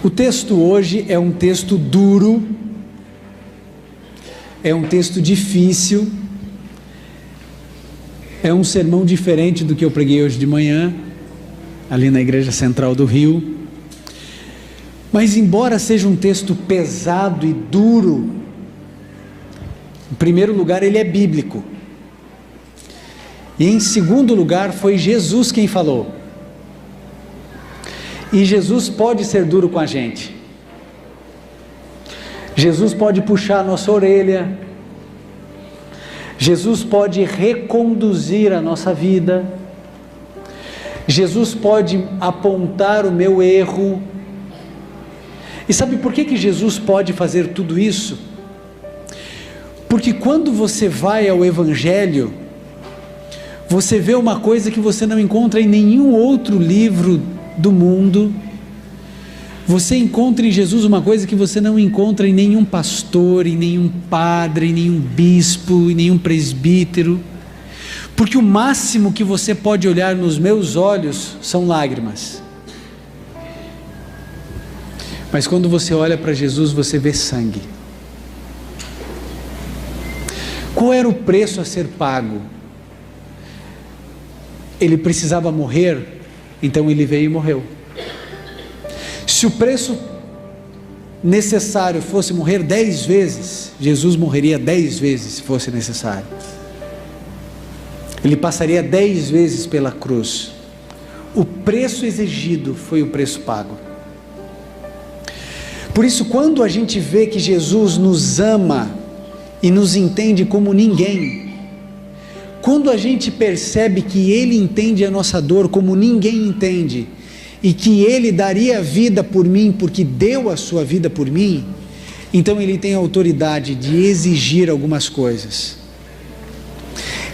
O texto hoje é um texto duro, é um texto difícil, é um sermão diferente do que eu preguei hoje de manhã, ali na Igreja Central do Rio. Mas embora seja um texto pesado e duro, em primeiro lugar ele é bíblico. E em segundo lugar foi Jesus quem falou. E Jesus pode ser duro com a gente. Jesus pode puxar a nossa orelha. Jesus pode reconduzir a nossa vida. Jesus pode apontar o meu erro. E sabe por que Jesus pode fazer tudo isso? Porque quando você vai ao Evangelho, você vê uma coisa que você não encontra em nenhum outro livro do mundo. Você encontra em Jesus uma coisa que você não encontra em nenhum pastor, em nenhum padre, em nenhum bispo, em nenhum presbítero. Porque o máximo que você pode olhar nos meus olhos são lágrimas. Mas quando você olha para Jesus, você vê sangue. Qual era o preço a ser pago? Ele precisava morrer, então ele veio e morreu. Se o preço necessário fosse morrer 10 vezes, Jesus morreria 10 vezes se fosse necessário. Ele passaria 10 vezes pela cruz. O preço exigido foi o preço pago. Por isso, quando a gente vê que Jesus nos ama e nos entende como ninguém, quando a gente percebe que Ele entende a nossa dor como ninguém entende, e que Ele daria a vida por mim, porque deu a sua vida por mim, então Ele tem a autoridade de exigir algumas coisas.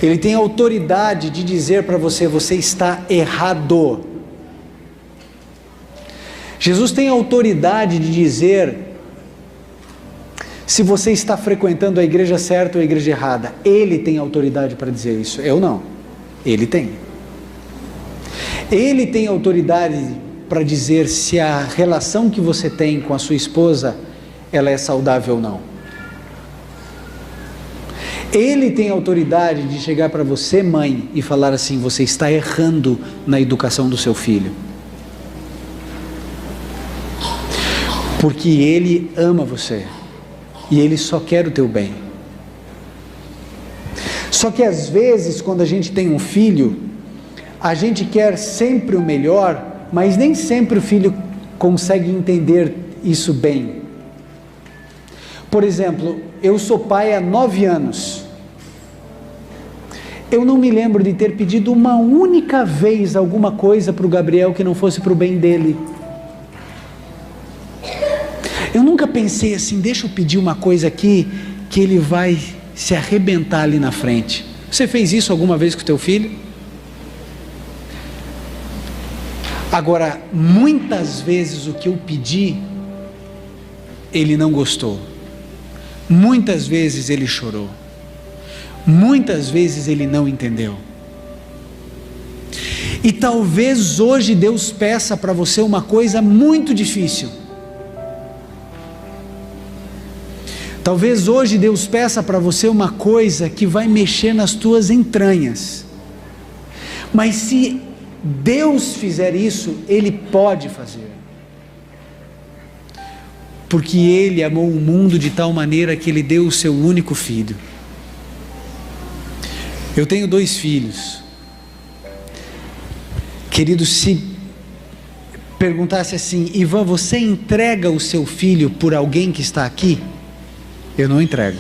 Ele tem a autoridade de dizer para você: você está errado. Jesus tem a autoridade de dizer se você está frequentando a igreja certa ou a igreja errada. Ele tem autoridade para dizer isso, eu não. Ele tem. Ele tem autoridade para dizer se a relação que você tem com a sua esposa, ela é saudável ou não. Ele tem autoridade de chegar para você, mãe, e falar assim: você está errando na educação do seu filho. Porque Ele ama você. E Ele só quer o teu bem. Só que às vezes, quando a gente tem um filho, a gente quer sempre o melhor, mas nem sempre o filho consegue entender isso bem. Por exemplo, eu sou pai há 9 anos. Eu não me lembro de ter pedido uma única vez alguma coisa para o Gabriel que não fosse para o bem dele. Eu nunca pensei assim: deixa eu pedir uma coisa aqui que ele vai se arrebentar ali na frente. Você fez isso alguma vez com o teu filho? Agora, muitas vezes o que eu pedi, ele não gostou. Muitas vezes ele chorou. Muitas vezes ele não entendeu. E talvez hoje Deus peça para você uma coisa muito difícil. Talvez hoje Deus peça para você uma coisa que vai mexer nas tuas entranhas. Mas se Deus fizer isso, Ele pode fazer. Porque Ele amou o mundo de tal maneira que Ele deu o seu único filho. Eu tenho 2 filhos. Querido, se perguntasse assim: Ivan, você entrega o seu filho por alguém que está aqui? Eu não entrego.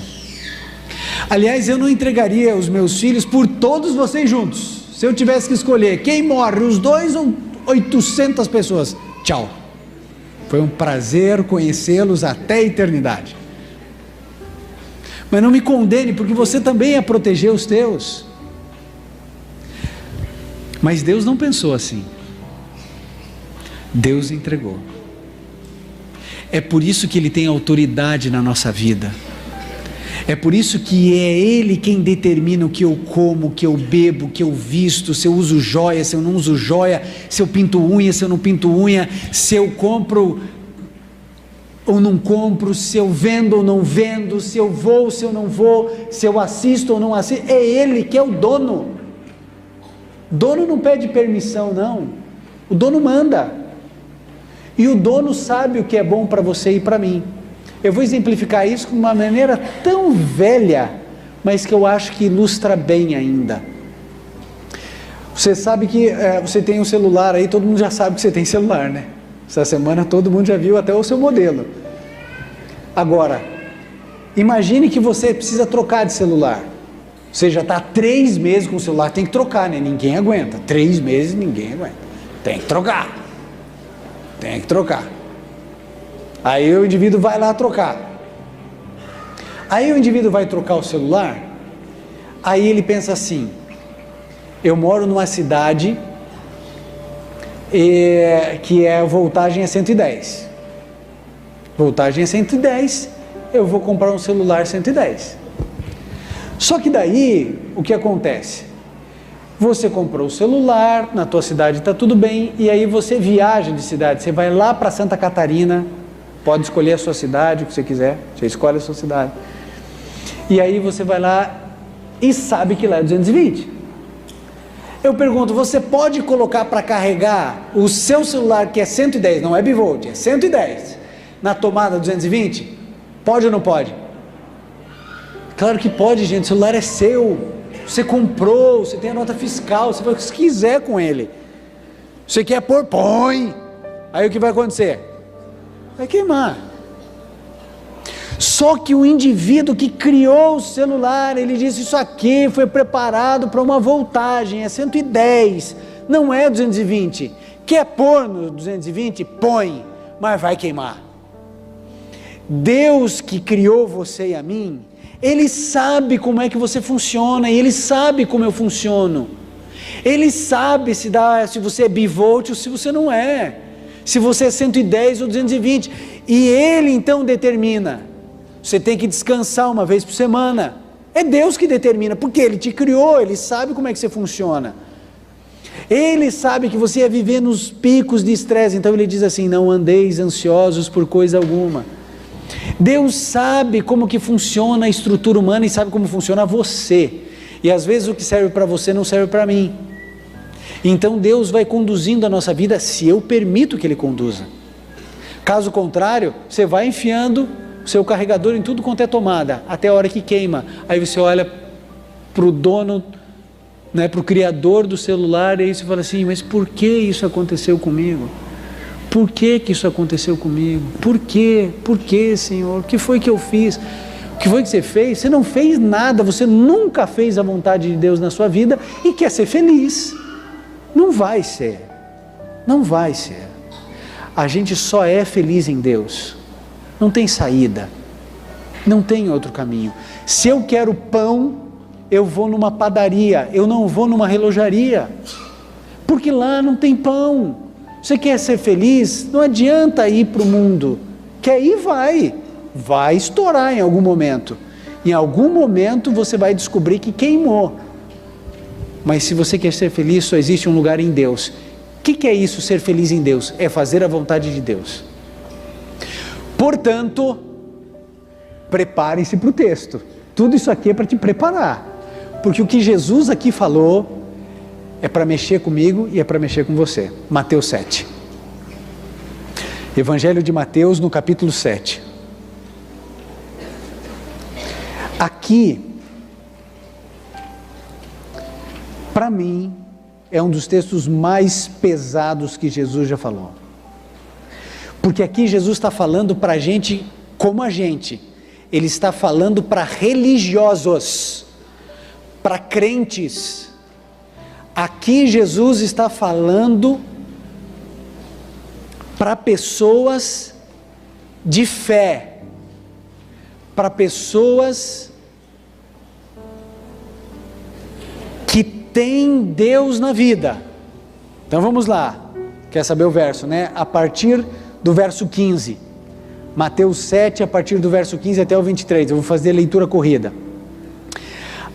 Aliás, eu não entregaria os meus filhos por todos vocês juntos. Se eu tivesse que escolher quem morre, os 2 ou 800 pessoas, tchau. Foi um prazer conhecê-los até a eternidade. Mas não me condene, porque você também ia proteger os teus. Mas Deus não pensou assim. Deus entregou. É por isso que Ele tem autoridade na nossa vida. É por isso que é Ele quem determina o que eu como, o que eu bebo, o que eu visto, se eu uso joia, se eu não uso joia, se eu pinto unha, se eu não pinto unha, se eu compro ou não compro, se eu vendo ou não vendo, se eu vou, se eu não vou, se eu assisto ou não assisto. É Ele que é o dono. O dono não pede permissão, não. O dono manda. E o dono sabe o que é bom para você e para mim. Eu vou exemplificar isso de uma maneira tão velha, mas que eu acho que ilustra bem ainda. Você sabe que você tem um celular aí, todo mundo já sabe que você tem celular, né? Essa semana todo mundo já viu até o seu modelo. Agora, imagine que você precisa trocar de celular. Você já está 3 meses com o celular, tem que trocar, né? Ninguém aguenta. 3 meses ninguém aguenta. Tem que trocar. Tem que trocar. Aí o indivíduo vai lá trocar. Aí o indivíduo vai trocar o celular, aí ele pensa assim: eu moro numa cidade que a voltagem é 110. Voltagem é 110, eu vou comprar um celular 110. Só que daí, o que acontece? Você comprou o celular, na tua cidade está tudo bem, e aí você viaja de cidade, você vai lá para Santa Catarina, pode escolher a sua cidade, o que você quiser, você escolhe a sua cidade. E aí você vai lá e sabe que lá é 220. Eu pergunto, você pode colocar para carregar o seu celular, que é 110, não é bivolt, é 110, na tomada 220? Pode ou não pode? Claro que pode, gente, o celular é seu, você comprou, você tem a nota fiscal, você faz o que você quiser com ele. Você quer pôr, põe. Aí o que vai acontecer? Vai queimar. Só que o indivíduo que criou o celular, ele disse: isso aqui foi preparado para uma voltagem, é 110, não é 220. Quer pôr no 220? Põe, mas vai queimar. Deus que criou você e a mim, Ele sabe como é que você funciona, e Ele sabe como eu funciono. Ele sabe se você é bivolt ou se você não é, se você é 110 ou 220, e Ele então determina. Você tem que descansar uma vez por semana. É Deus que determina, porque Ele te criou, Ele sabe como é que você funciona. Ele sabe que você ia viver nos picos de estresse, então Ele diz assim: não andeis ansiosos por coisa alguma. Deus sabe como que funciona a estrutura humana e sabe como funciona você. E às vezes o que serve para você não serve para mim. Então Deus vai conduzindo a nossa vida se eu permito que Ele conduza. Caso contrário, você vai enfiando o seu carregador em tudo quanto é tomada, até a hora que queima. Aí você olha para o dono, né, para o criador do celular, e aí você fala assim: mas por que isso aconteceu comigo? Por que isso aconteceu comigo? Por quê? Por que, Senhor? O que foi que eu fiz? O que foi que você fez? Você não fez nada, você nunca fez a vontade de Deus na sua vida e quer ser feliz. Não vai ser. Não vai ser. A gente só é feliz em Deus. Não tem saída, não tem outro caminho. Se eu quero pão, eu vou numa padaria, eu não vou numa relojaria, porque lá não tem pão. Você quer ser feliz? Não adianta ir para o mundo. Quer ir? Vai estourar em algum momento. Em algum momento você vai descobrir que queimou. Mas se você quer ser feliz, só existe um lugar em Deus. O que é isso, ser feliz em Deus? É fazer a vontade de Deus. Portanto, prepare-se para o texto. Tudo isso aqui é para te preparar. Porque o que Jesus aqui falou é para mexer comigo e é para mexer com você. Mateus 7. Evangelho de Mateus, no capítulo 7. Aqui, para mim, é um dos textos mais pesados que Jesus já falou. Porque aqui Jesus está falando para a gente como a gente. Ele está falando para religiosos, para crentes. Aqui Jesus está falando para pessoas de fé, para pessoas que têm Deus na vida. Então vamos lá, quer saber o verso, né? A partir do verso 15, Mateus 7, a partir do verso 15 até o 23, eu vou fazer a leitura corrida.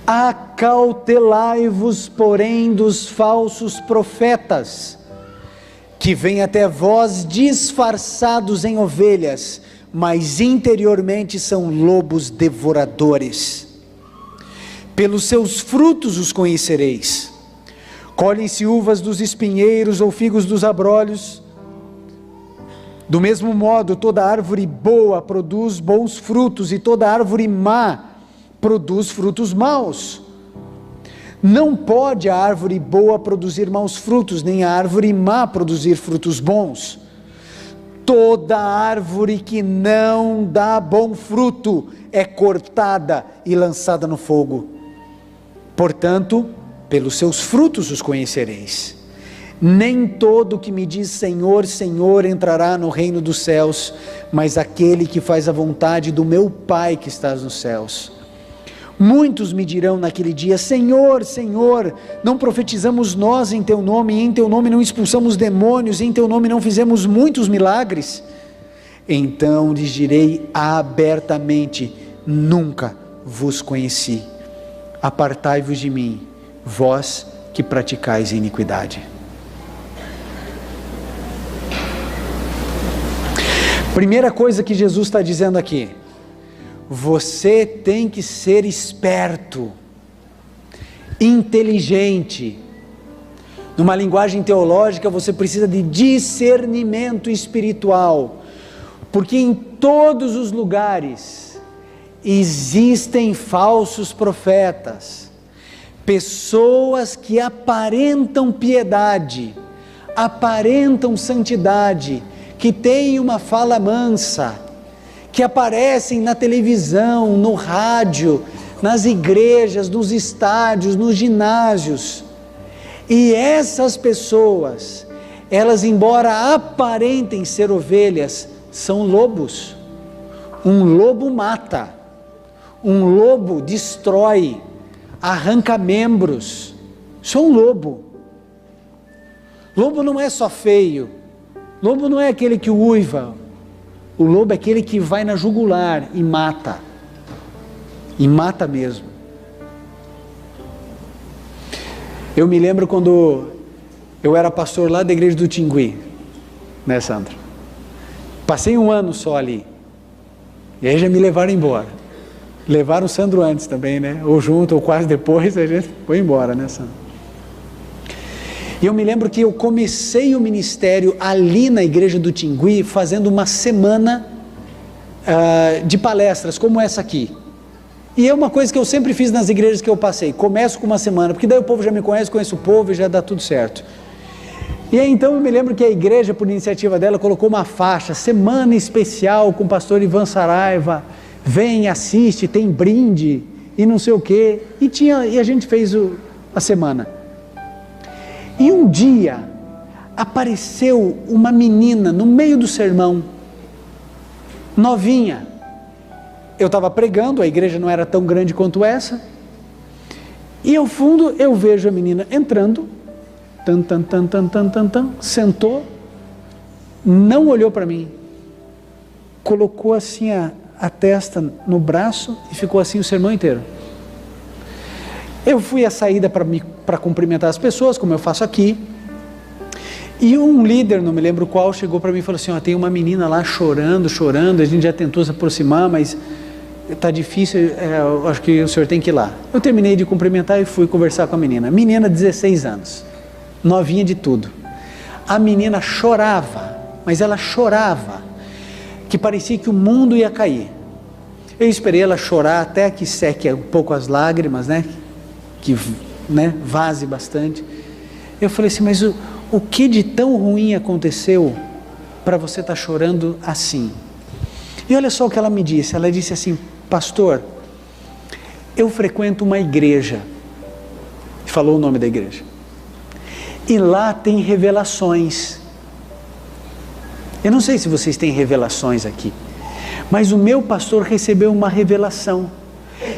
Acautelai-vos, porém, dos falsos profetas, que vêm até vós disfarçados em ovelhas, mas interiormente são lobos devoradores. Pelos seus frutos os conhecereis. Colhem-se uvas dos espinheiros ou figos dos abrolhos. Do mesmo modo, toda árvore boa produz bons frutos, e toda árvore má produz frutos maus. Não pode a árvore boa produzir maus frutos, nem a árvore má produzir frutos bons. Toda árvore que não dá bom fruto é cortada e lançada no fogo. Portanto, pelos seus frutos os conhecereis. Nem todo que me diz Senhor, Senhor entrará no reino dos céus, mas aquele que faz a vontade do meu Pai que está nos céus. Muitos me dirão naquele dia: Senhor, Senhor, não profetizamos nós em teu nome, e em teu nome não expulsamos demônios, e em teu nome não fizemos muitos milagres? Então lhes direi abertamente: nunca vos conheci. Apartai-vos de mim, vós que praticais iniquidade. Primeira coisa que Jesus está dizendo aqui: você tem que ser esperto, inteligente. Numa linguagem teológica, você precisa de discernimento espiritual, porque em todos os lugares existem falsos profetas, pessoas que aparentam piedade, aparentam santidade, que têm uma fala mansa, que aparecem na televisão, no rádio, nas igrejas, nos estádios, nos ginásios. E essas pessoas, elas, embora aparentem ser ovelhas, são lobos. Um lobo mata, um lobo destrói, arranca membros. Isso é um lobo. Lobo não é só feio, lobo não é aquele que uiva, o lobo é aquele que vai na jugular e mata mesmo. Eu me lembro quando eu era pastor lá da igreja do Tingui, né, Sandra? Passei um ano só ali, e aí já me levaram embora. Levaram o Sandro antes também, né? Ou junto, ou quase depois, a gente foi embora, né, Sandra? E eu me lembro que eu comecei o ministério ali na igreja do Tingui, fazendo uma semana de palestras, como essa aqui. E é uma coisa que eu sempre fiz nas igrejas que eu passei, começo com uma semana, porque daí o povo já me conhece, conhece o povo e já dá tudo certo. E aí então eu me lembro que a igreja, por iniciativa dela, colocou uma faixa, semana especial com o pastor Ivan Saraiva, vem, assiste, tem brinde, e não sei o quê, e a gente fez a semana. E um dia, apareceu uma menina no meio do sermão, novinha. Eu estava pregando, a igreja não era tão grande quanto essa, e ao fundo eu vejo a menina entrando, sentou, não olhou para mim, colocou assim a testa no braço e ficou assim o sermão inteiro. Eu fui à saída para cumprimentar as pessoas, como eu faço aqui, e um líder, não me lembro qual, chegou para mim e falou assim: tem uma menina lá chorando, a gente já tentou se aproximar, mas está difícil, eu acho que o senhor tem que ir lá. Eu terminei de cumprimentar e fui conversar com a menina, 16 anos, novinha de tudo. A menina chorava, mas ela chorava, que parecia que o mundo ia cair. Eu esperei ela chorar até que seque um pouco as lágrimas, que vaze bastante. Eu falei assim: mas o que de tão ruim aconteceu para você estar chorando assim? E olha só o que ela me disse. Ela disse assim: pastor, eu frequento uma igreja, falou o nome da igreja, e lá tem revelações. Eu não sei se vocês têm revelações aqui, mas o meu pastor recebeu uma revelação,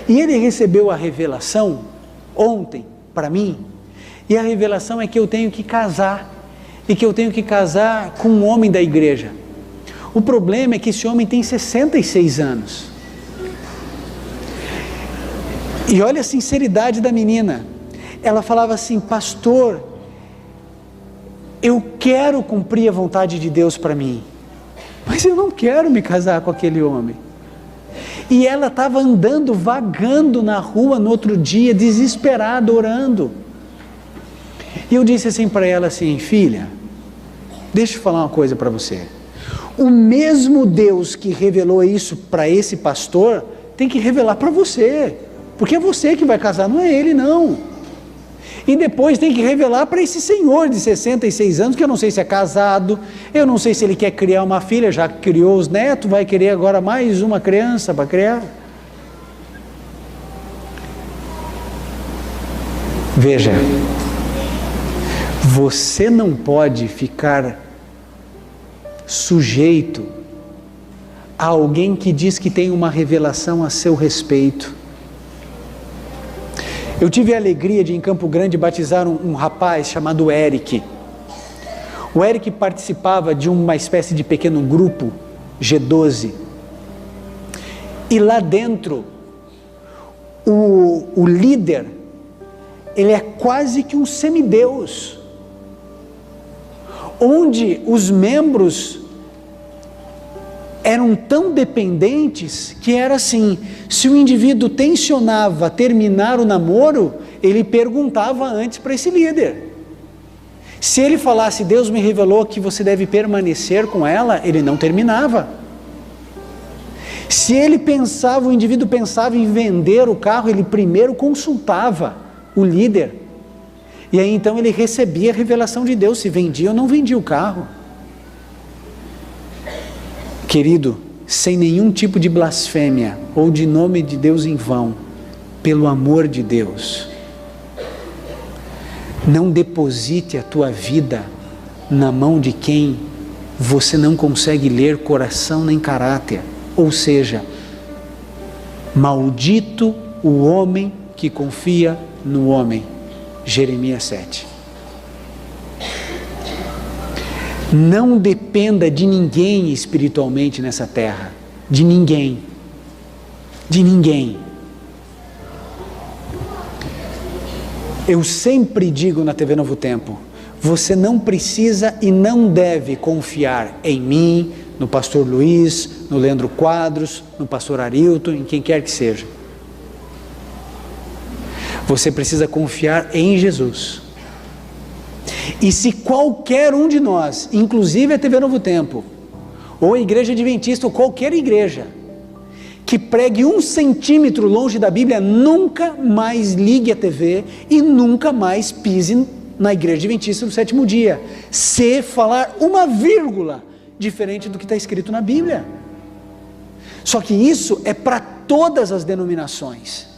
e ele recebeu a revelação ontem para mim, e a revelação é que eu tenho que casar, e que eu tenho que casar com um homem da igreja. O problema é que esse homem tem 66 anos, e olha a sinceridade da menina. Ela falava assim: pastor, eu quero cumprir a vontade de Deus para mim, mas eu não quero me casar com aquele homem. E ela estava andando, vagando na rua no outro dia, desesperada, orando. E eu disse assim para ela assim: filha, deixa eu falar uma coisa para você. O mesmo Deus que revelou isso para esse pastor, tem que revelar para você. Porque é você que vai casar, não é ele não. E depois tem que revelar para esse senhor de 66 anos, que eu não sei se é casado, eu não sei se ele quer criar uma filha, já criou os netos, vai querer agora mais uma criança para criar. Veja, você não pode ficar sujeito a alguém que diz que tem uma revelação a seu respeito. Eu tive a alegria de, em Campo Grande, batizar um rapaz chamado Eric. O Eric participava de uma espécie de pequeno grupo, G12. E lá dentro, o líder, ele é quase que um semideus. Onde os membros eram tão dependentes que era assim: se o indivíduo tensionava terminar o namoro, ele perguntava antes para esse líder. Se ele falasse: Deus me revelou que você deve permanecer com ela, ele não terminava. Se ele pensava, o indivíduo pensava em vender o carro, ele primeiro consultava o líder. E aí então ele recebia a revelação de Deus, se vendia ou não vendia o carro. Querido, sem nenhum tipo de blasfêmia ou de nome de Deus em vão, pelo amor de Deus, não deposite a tua vida na mão de quem você não consegue ler coração nem caráter. Ou seja, maldito o homem que confia no homem. Jeremias 7. Não dependa de ninguém espiritualmente nessa terra. De ninguém. De ninguém. Eu sempre digo na TV Novo Tempo: você não precisa e não deve confiar em mim, no pastor Luiz, no Leandro Quadros, no pastor Arilton, em quem quer que seja. Você precisa confiar em Jesus. E se qualquer um de nós, inclusive a TV Novo Tempo, ou a Igreja Adventista, ou qualquer igreja, que pregue 1 centímetro longe da Bíblia, nunca mais ligue a TV e nunca mais pise na Igreja Adventista do Sétimo Dia, se falar uma vírgula diferente do que está escrito na Bíblia. Só que isso é para todas as denominações.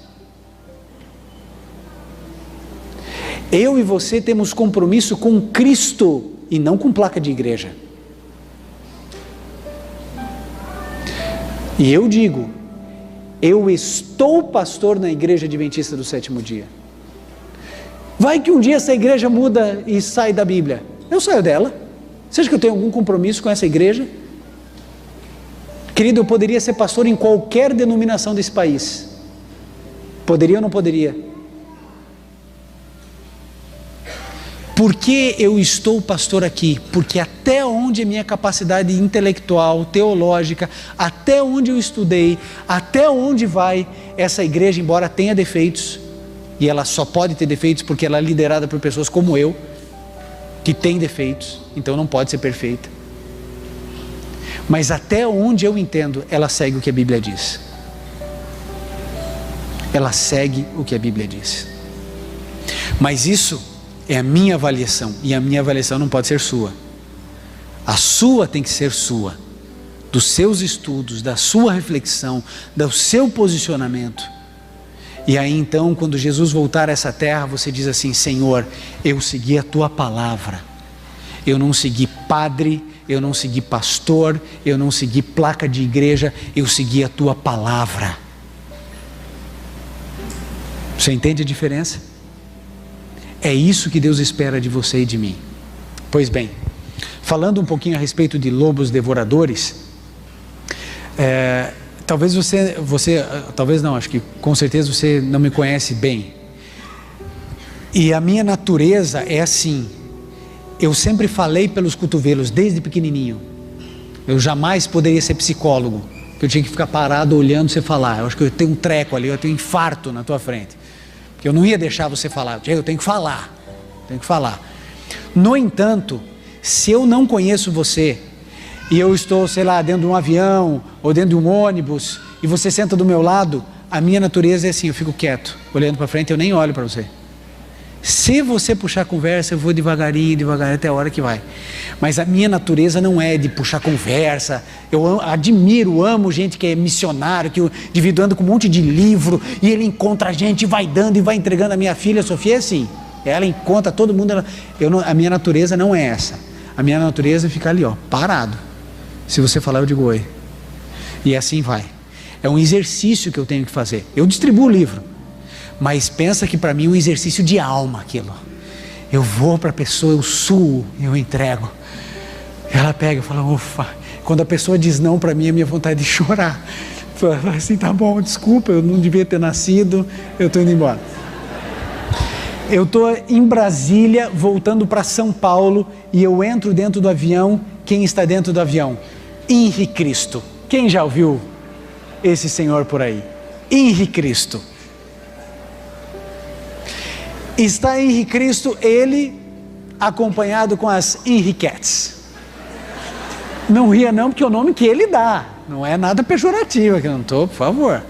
Eu e você temos compromisso com Cristo e não com placa de igreja. E eu digo, eu estou pastor na Igreja Adventista do Sétimo Dia. Vai que um dia essa igreja muda e sai da Bíblia. Eu saio dela. Você acha que eu tenho algum compromisso com essa igreja? Querido, eu poderia ser pastor em qualquer denominação desse país. Poderia ou não poderia? Por que eu estou pastor aqui? Porque até onde a minha capacidade intelectual, teológica, até onde eu estudei, até onde vai essa igreja, embora tenha defeitos, e ela só pode ter defeitos porque ela é liderada por pessoas como eu, que tem defeitos, então não pode ser perfeita. Mas até onde eu entendo, ela segue o que a Bíblia diz. Ela segue o que a Bíblia diz. Mas isso é a minha avaliação, e a minha avaliação não pode ser sua. A sua tem que ser sua, dos seus estudos, da sua reflexão, do seu posicionamento. E aí então, quando Jesus voltar a essa terra, você diz assim: Senhor, eu segui a tua palavra, eu não segui padre, eu não segui pastor, eu não segui placa de igreja, eu segui a tua palavra. Você entende a diferença? É isso que Deus espera de você e de mim. Pois bem, falando um pouquinho a respeito de lobos devoradores, talvez talvez não, acho que com certeza você não me conhece bem. E a minha natureza é assim: eu sempre falei pelos cotovelos desde pequenininho. Eu jamais poderia ser psicólogo, porque eu tinha que ficar parado olhando você falar. Eu acho que eu tenho um treco ali, eu tenho um infarto na tua frente, porque eu não ia deixar você falar. Eu tenho que falar, No entanto, se eu não conheço você, e eu estou, sei lá, dentro de um avião, ou dentro de um ônibus, e você senta do meu lado, a minha natureza é assim, eu fico quieto, olhando para frente, eu nem olho para você. Se você puxar conversa, eu vou devagarinho, até a hora que vai. Mas a minha natureza não é de puxar conversa. Eu admiro, amo gente que é missionário, que o indivíduo anda com um monte de livro, e ele encontra a gente, vai dando e vai entregando. A minha filha, a Sofia, é assim. Ela encontra todo mundo. A minha natureza não é essa. A minha natureza é ficar ali, parado. Se você falar, eu digo oi. E assim vai. É um exercício que eu tenho que fazer. Eu distribuo o livro. Mas pensa que para mim é um exercício de alma aquilo. Eu vou para a pessoa, eu suo, eu entrego. Ela pega e fala, ufa. Quando a pessoa diz não para mim, é minha vontade de chorar. Fala assim, tá bom, desculpa, eu não devia ter nascido, eu estou indo embora. Eu estou em Brasília, voltando para São Paulo, e eu entro dentro do avião. Quem está dentro do avião? Henrique Cristo. Quem já ouviu esse senhor por aí? Henrique Cristo. Está Henrique Cristo, ele acompanhado com as Henriquetes. Não ria não, porque é o nome que ele dá, não é nada pejorativo, que eu não estou, por favor.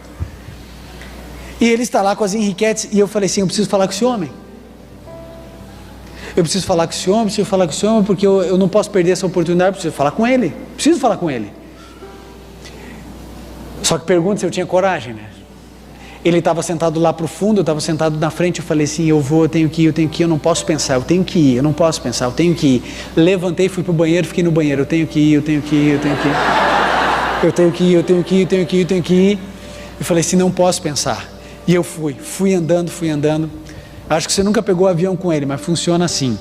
E ele está lá com as Henriquetes, e eu falei assim, eu preciso falar com esse homem. Eu preciso falar com esse homem, porque eu não posso perder essa oportunidade, eu preciso falar com ele. Só que pergunta se eu tinha coragem, né? Ele estava sentado lá para o fundo, eu estava sentado na frente, eu falei assim, eu tenho que ir, eu não posso pensar, eu tenho que ir. Levantei, fui para o banheiro, fiquei no banheiro, eu tenho que ir. Eu falei assim, não posso pensar. E eu fui andando. Acho que você nunca pegou avião com ele, mas funciona assim.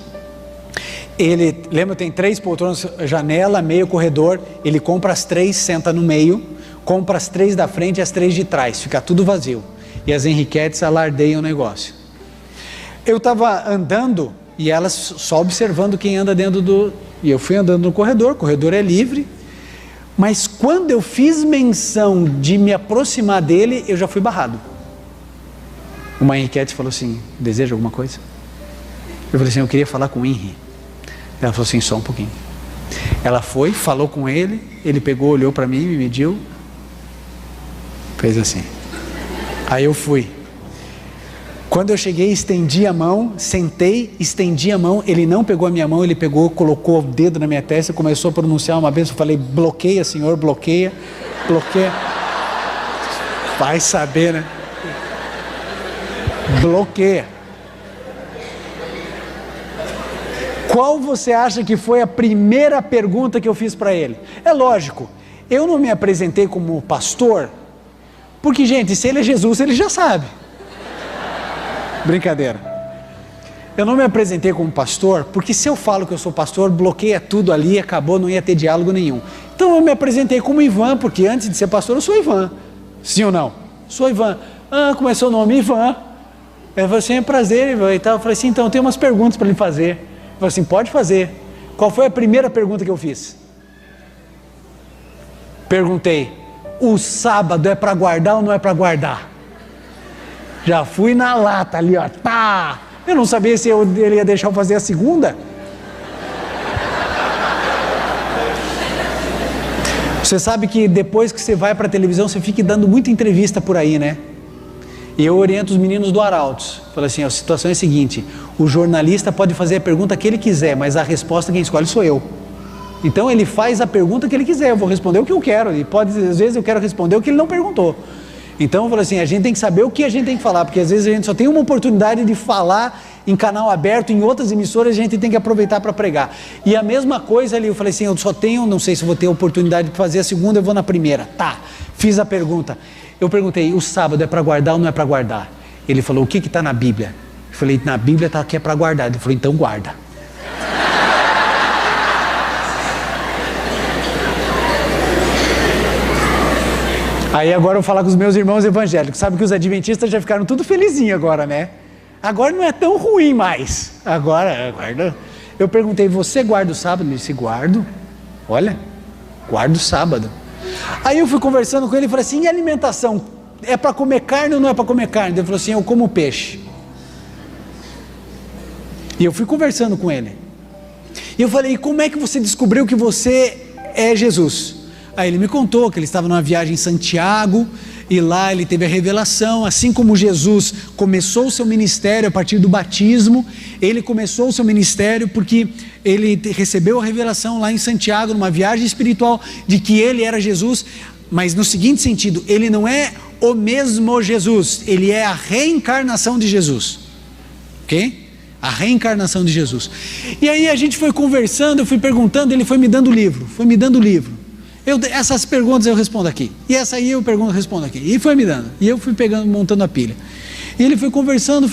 Ele, lembra, tem 3 poltronas, janela, meio, corredor, ele compra as 3, senta no meio, compra as 3 da frente e as 3 de trás, fica tudo vazio. E as Henriquetes alardeiam o negócio. Eu estava andando e elas só observando quem anda dentro do... E eu fui andando no corredor, o corredor é livre, mas quando eu fiz menção de me aproximar dele, eu já fui barrado. Uma Henriquete falou assim, deseja alguma coisa? Eu falei assim, eu queria falar com o Henri. Ela falou assim, só um pouquinho. Ela foi, falou com ele, ele pegou, olhou para mim, me mediu, fez assim. Aí eu fui. Quando eu cheguei, estendi a mão, sentei, estendi a mão, ele não pegou a minha mão, ele pegou, colocou o dedo na minha testa, começou a pronunciar uma bênção, eu falei, bloqueia, Senhor, bloqueia. Vai saber, né? Bloqueia. Qual você acha que foi a primeira pergunta que eu fiz para ele? É lógico, eu não me apresentei como pastor, porque, gente, se ele é Jesus, ele já sabe. Brincadeira. Eu não me apresentei como pastor, porque se eu falo que eu sou pastor, bloqueia tudo ali, acabou, não ia ter diálogo nenhum. Então eu me apresentei como Ivan, porque antes de ser pastor eu sou Ivan. Sim ou não? Sou Ivan. Ah, como é seu nome? Ivan. Eu falei assim, é prazer, Ivan, e tal. Eu falei assim, então, eu tenho umas perguntas para lhe fazer. Eu falei assim, pode fazer. Qual foi a primeira pergunta que eu fiz? Perguntei, o sábado é para guardar ou não é para guardar? Já fui na lata ali, ó, tá! Eu não sabia se ele ia deixar eu fazer a segunda. Você sabe que depois que você vai para a televisão, você fica dando muita entrevista por aí, né? E eu oriento os meninos do Arautos. Falei assim, a situação é a seguinte, o jornalista pode fazer a pergunta que ele quiser, mas a resposta quem escolhe sou eu. Então ele faz a pergunta que ele quiser, eu vou responder o que eu quero, e pode, às vezes eu quero responder o que ele não perguntou. Então eu falei assim, a gente tem que saber o que a gente tem que falar, porque às vezes a gente só tem uma oportunidade de falar em canal aberto, em outras emissoras, a gente tem que aproveitar para pregar. E a mesma coisa ali, eu falei assim, eu só tenho, não sei se vou ter a oportunidade de fazer a segunda, eu vou na primeira. Tá, fiz a pergunta. Eu perguntei, o sábado é para guardar ou não é para guardar? Ele falou, o que está na Bíblia? Eu falei, na Bíblia está que é para guardar. Ele falou, então guarda. Aí agora eu vou falar com os meus irmãos evangélicos. Sabe que os adventistas já ficaram tudo felizinhos agora, né? Agora não é tão ruim mais. Agora, guarda. Eu perguntei, você guarda o sábado? Ele disse, guardo. Olha, Guardo o sábado. Aí eu fui conversando com ele e falei assim, e alimentação? É para comer carne ou não é para comer carne? Ele falou assim, eu como peixe. E eu fui conversando com ele. E eu falei, e como é que você descobriu que você é Jesus? Aí ele me contou que ele estava numa viagem em Santiago, e lá ele teve a revelação, assim como Jesus começou o seu ministério a partir do batismo, ele começou o seu ministério porque ele recebeu a revelação lá em Santiago, numa viagem espiritual, de que ele era Jesus, mas no seguinte sentido, ele não é o mesmo Jesus, ele é a reencarnação de Jesus, ok? A reencarnação de Jesus. E aí a gente foi conversando, eu fui perguntando, ele foi me dando livro, essas perguntas eu respondo aqui, e essa aí eu respondo aqui, e foi me dando, e eu fui pegando, montando a pilha. E ele foi conversando,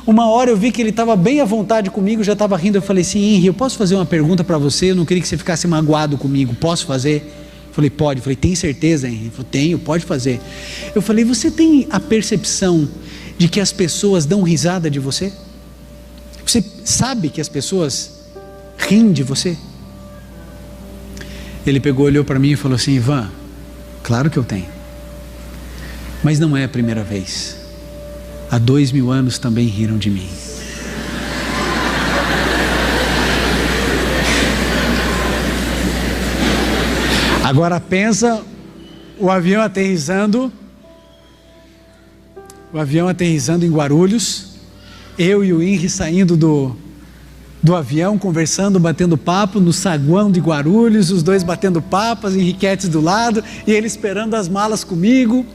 uma hora eu vi que ele estava bem à vontade comigo, já estava rindo, eu falei assim, Henri, eu posso fazer uma pergunta para você? Eu não queria que você ficasse magoado comigo, posso fazer? Eu falei, pode. Eu falei, tem certeza, Henri? Ele falou, tenho, pode fazer. Eu falei, você tem a percepção de que as pessoas dão risada de você? Você sabe que as pessoas riem de você? Ele pegou, olhou para mim e falou assim, Ivan, claro que eu tenho, mas não é a primeira vez, há 2000 anos também riram de mim. Agora pensa o avião aterrissando em Guarulhos, eu e o Henri saindo do avião, conversando, batendo papo no saguão de Guarulhos, os dois batendo papo, as Henriquetes do lado, e ele esperando as malas comigo.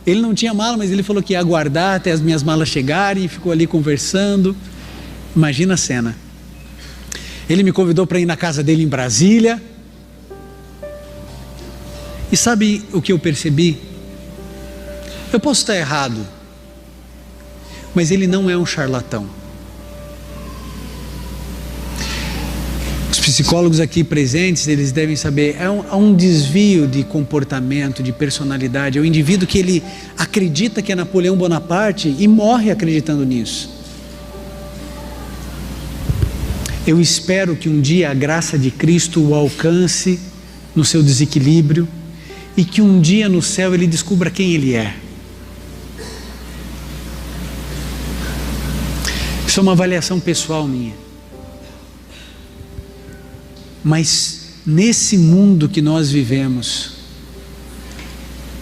Ele não tinha mala, mas ele falou que ia aguardar até as minhas malas chegarem, e ficou ali conversando. Imagina a cena. Ele me convidou para ir na casa dele em Brasília, e sabe o que eu percebi? Eu posso estar errado, mas ele não é um charlatão. Os psicólogos aqui presentes, eles devem saber, há um desvio de comportamento, de personalidade. É o indivíduo que ele acredita que é Napoleão Bonaparte e morre acreditando nisso. Eu espero que um dia a graça de Cristo o alcance no seu desequilíbrio e que um dia no céu ele descubra quem ele é. Isso é uma avaliação pessoal minha. Mas nesse mundo que nós vivemos,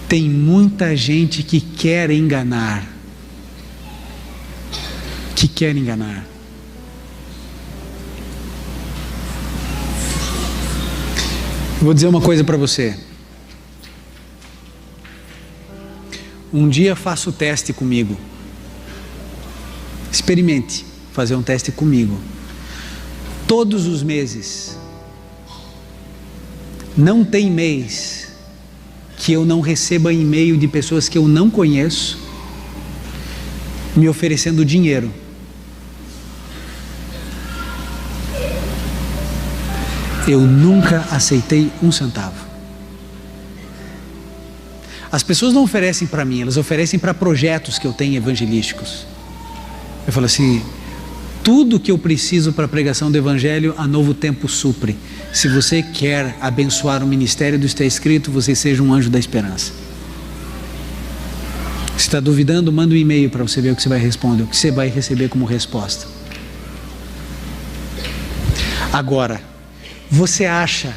tem muita gente que quer enganar. Vou dizer uma coisa para você. Um dia faça o teste comigo. Experimente fazer um teste comigo. Todos os meses. Não tem mês que eu não receba e-mail de pessoas que eu não conheço me oferecendo dinheiro. Eu nunca aceitei um centavo. As pessoas não oferecem para mim, elas oferecem para projetos que eu tenho evangelísticos. Eu falo assim, tudo que eu preciso para a pregação do Evangelho, a Novo Tempo supre. Se você quer abençoar o ministério do Está Escrito, você seja um anjo da esperança. Se está duvidando, manda um e-mail para você ver o que você vai responder, o que você vai receber como resposta. Agora, você acha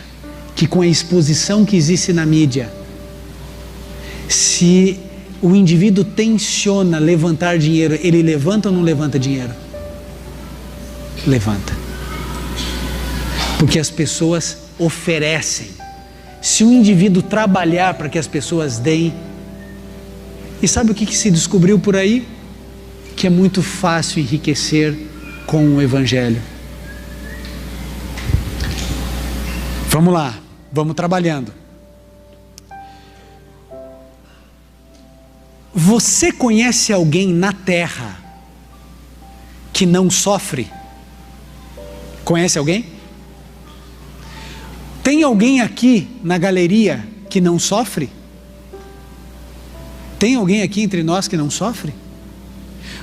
que com a exposição que existe na mídia, se o indivíduo tenciona levantar dinheiro, ele levanta ou não levanta dinheiro? Levanta. Porque as pessoas oferecem. Se um indivíduo trabalhar para que as pessoas deem, e sabe o que se descobriu por aí? Que é muito fácil enriquecer com o Evangelho. Vamos lá, vamos trabalhando. Você conhece alguém na terra que não sofre? Conhece alguém? Tem alguém aqui na galeria que não sofre? Tem alguém aqui entre nós que não sofre?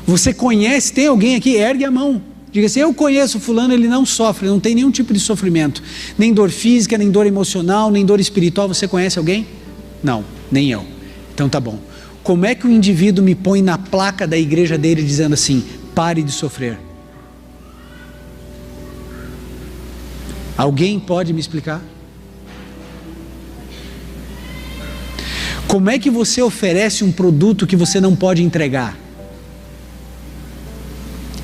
Você conhece, tem alguém aqui, ergue a mão. Diga assim: eu conheço fulano, ele não sofre, não tem nenhum tipo de sofrimento, nem dor física, nem dor emocional, nem dor espiritual. Você conhece alguém? Não, nem eu. Então tá bom. Como é que o indivíduo me põe na placa da igreja dele dizendo assim: pare de sofrer? Alguém pode me explicar? Como é que você oferece um produto que você não pode entregar?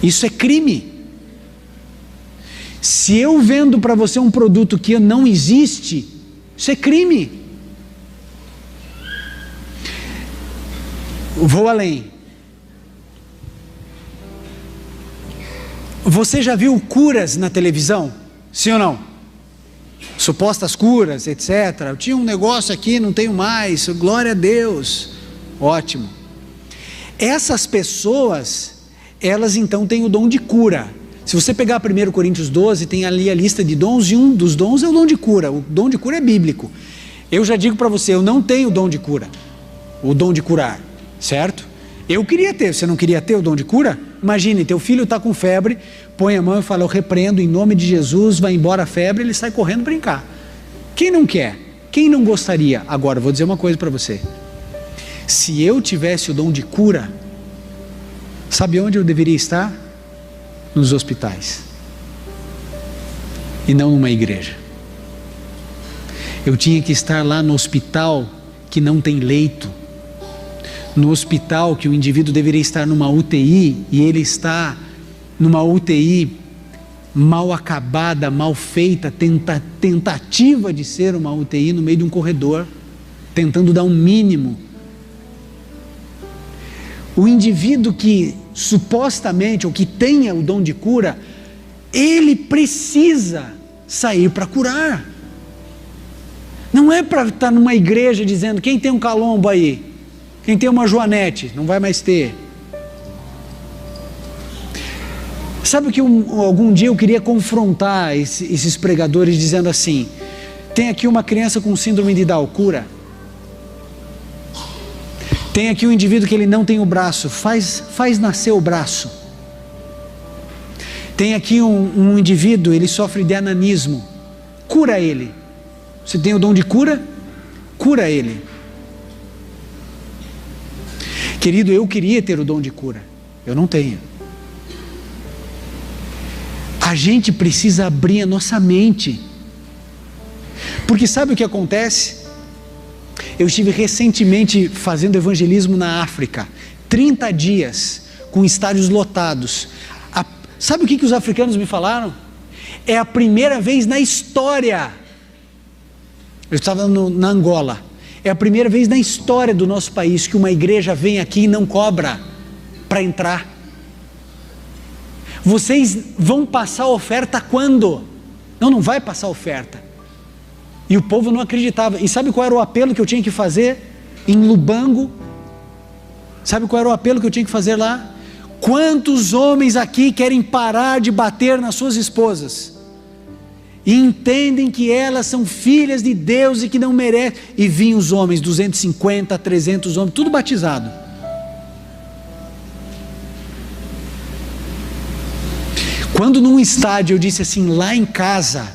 Isso é crime. Se eu vendo para você um produto que não existe, isso é crime. Vou além. Você já viu curas na televisão? Sim ou não? Supostas curas, etc. Eu tinha um negócio aqui, não tenho mais, glória a Deus. Ótimo. Essas pessoas, elas então têm o dom de cura. Se você pegar 1 Coríntios 12, tem ali a lista de dons, e um dos dons é o dom de cura. O dom de cura é bíblico. Eu já digo para você, eu não tenho o dom de cura, o dom de curar, certo? Eu queria ter. Você não queria ter o dom de cura? Imagine, teu filho está com febre, põe a mão e fala: eu repreendo em nome de Jesus, vai embora a febre, ele sai correndo brincar. Quem não quer? Quem não gostaria? Agora, vou dizer uma coisa para você. Se eu tivesse o dom de cura, sabe onde eu deveria estar? Nos hospitais. E não numa igreja. Eu tinha que estar lá no hospital que não tem leito. No hospital que o indivíduo deveria estar numa UTI, e ele está numa UTI mal acabada, mal feita, tentativa de ser uma UTI no meio de um corredor, tentando dar um mínimo. O indivíduo que supostamente, ou que tenha o dom de cura, ele precisa sair para curar. Não é para estar numa igreja dizendo: quem tem um calombo aí? Quem tem uma joanete? Não vai mais ter. Sabe que algum dia eu queria confrontar esses pregadores dizendo assim: tem aqui uma criança com síndrome de Down, cura. Tem aqui um indivíduo que ele não tem o braço, faz nascer o braço. Tem aqui um indivíduo, ele sofre de ananismo, cura ele. Você tem o dom de cura? Cura ele. Querido, eu queria ter o dom de cura, eu não tenho. A gente precisa abrir a nossa mente, porque sabe o que acontece? Eu estive recentemente fazendo evangelismo na África, 30 dias, com estádios lotados. Sabe o que os africanos me falaram? É a primeira vez na história, eu estava na Angola, é a primeira vez na história do nosso país que uma igreja vem aqui e não cobra para entrar. Vocês vão passar oferta quando? Não vai passar oferta. E o povo não acreditava. E sabe qual era o apelo que eu tinha que fazer em Lubango? Sabe qual era o apelo que eu tinha que fazer lá? Quantos homens aqui querem parar de bater nas suas esposas? E entendem que elas são filhas de Deus e que não merecem. E vinham os homens, 250, 300 homens, tudo batizado. Quando num estádio eu disse assim: lá em casa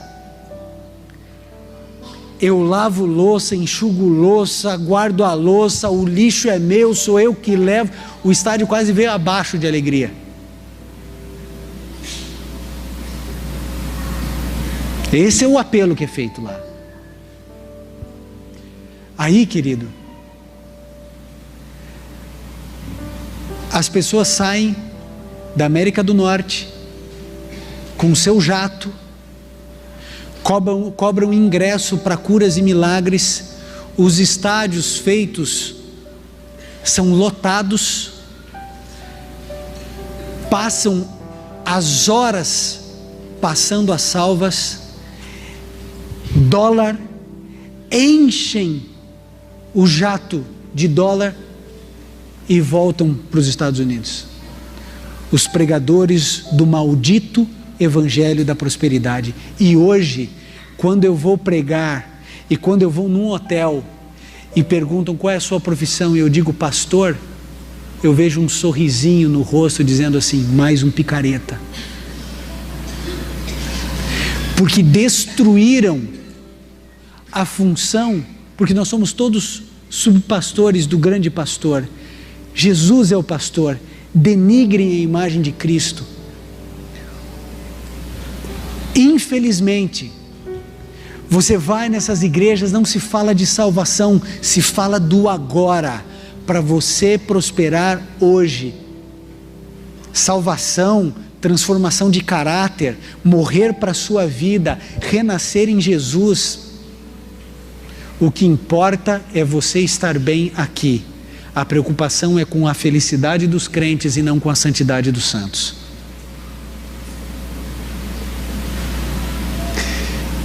eu lavo louça, enxugo louça, guardo a louça, o lixo é meu, sou eu que levo, o estádio quase veio abaixo de alegria. Esse é o apelo que é feito lá. Aí, querido, as pessoas saem da América do Norte com o seu jato, cobram ingresso para curas e milagres, os estádios feitos são lotados, passam as horas passando as salvas, dólar, enchem o jato de dólar e voltam para os Estados Unidos. Os pregadores do maldito evangelho da prosperidade. E hoje, quando eu vou pregar e quando eu vou num hotel e perguntam qual é a sua profissão e eu digo pastor, eu vejo um sorrisinho no rosto dizendo assim: mais um picareta. porque destruíram a função, porque nós somos todos subpastores do grande pastor. Jesus é o pastor. Denigrem a imagem de Cristo. Infelizmente, você vai nessas igrejas, não se fala de salvação, se fala do agora, para você prosperar hoje. Salvação, transformação de caráter, morrer para a sua vida, renascer em Jesus. O que importa é você estar bem aqui. A preocupação é com a felicidade dos crentes e não com a santidade dos santos.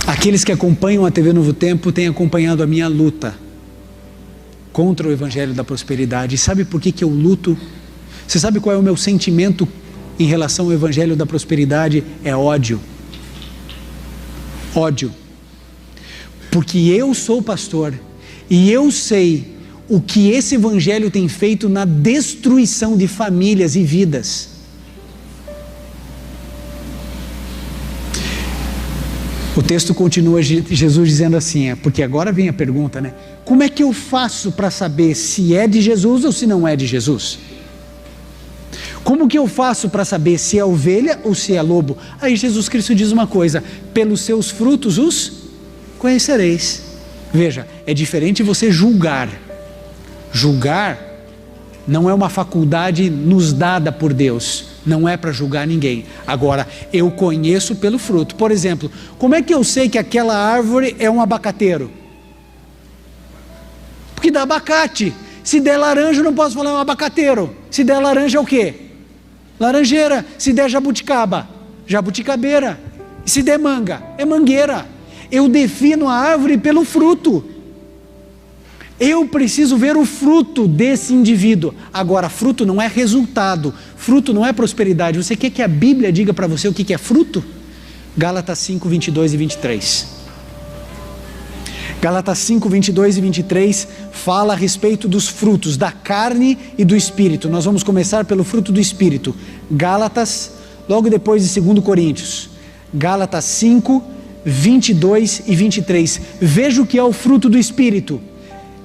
Aqueles que acompanham a TV Novo Tempo têm acompanhado a minha luta contra o Evangelho da Prosperidade. E sabe por que eu luto? Você sabe qual é o meu sentimento em relação ao Evangelho da Prosperidade? É ódio. Ódio. Porque eu sou pastor e eu sei o que esse Evangelho tem feito na destruição de famílias e vidas. O texto continua, Jesus dizendo assim, porque agora vem a pergunta, né? Como é que eu faço para saber se é de Jesus ou se não é de Jesus? Como que eu faço para saber se é ovelha ou se é lobo? Aí Jesus Cristo diz uma coisa: pelos seus frutos os conhecereis. Veja, é diferente você julgar. Julgar não é uma faculdade nos dada por Deus, não é para julgar ninguém. Agora, eu conheço pelo fruto. Por exemplo, como é que eu sei que aquela árvore é um abacateiro? Porque dá abacate. Se der laranja, eu não posso falar é um abacateiro. Se der laranja é o quê? Laranjeira. Se der jabuticaba, jabuticabeira. E se der manga, é mangueira. Eu defino a árvore pelo fruto. Eu preciso ver o fruto desse indivíduo. Agora, fruto não é resultado, fruto não é prosperidade. Você quer que a Bíblia diga para você o que é fruto? Gálatas 5, 22 e 23. Gálatas 5, 22 e 23 fala a respeito dos frutos da carne e do Espírito. Nós vamos começar pelo fruto do Espírito. Gálatas, logo depois de 2 Coríntios. Gálatas 5, 22 e 23. Veja o que é o fruto do Espírito.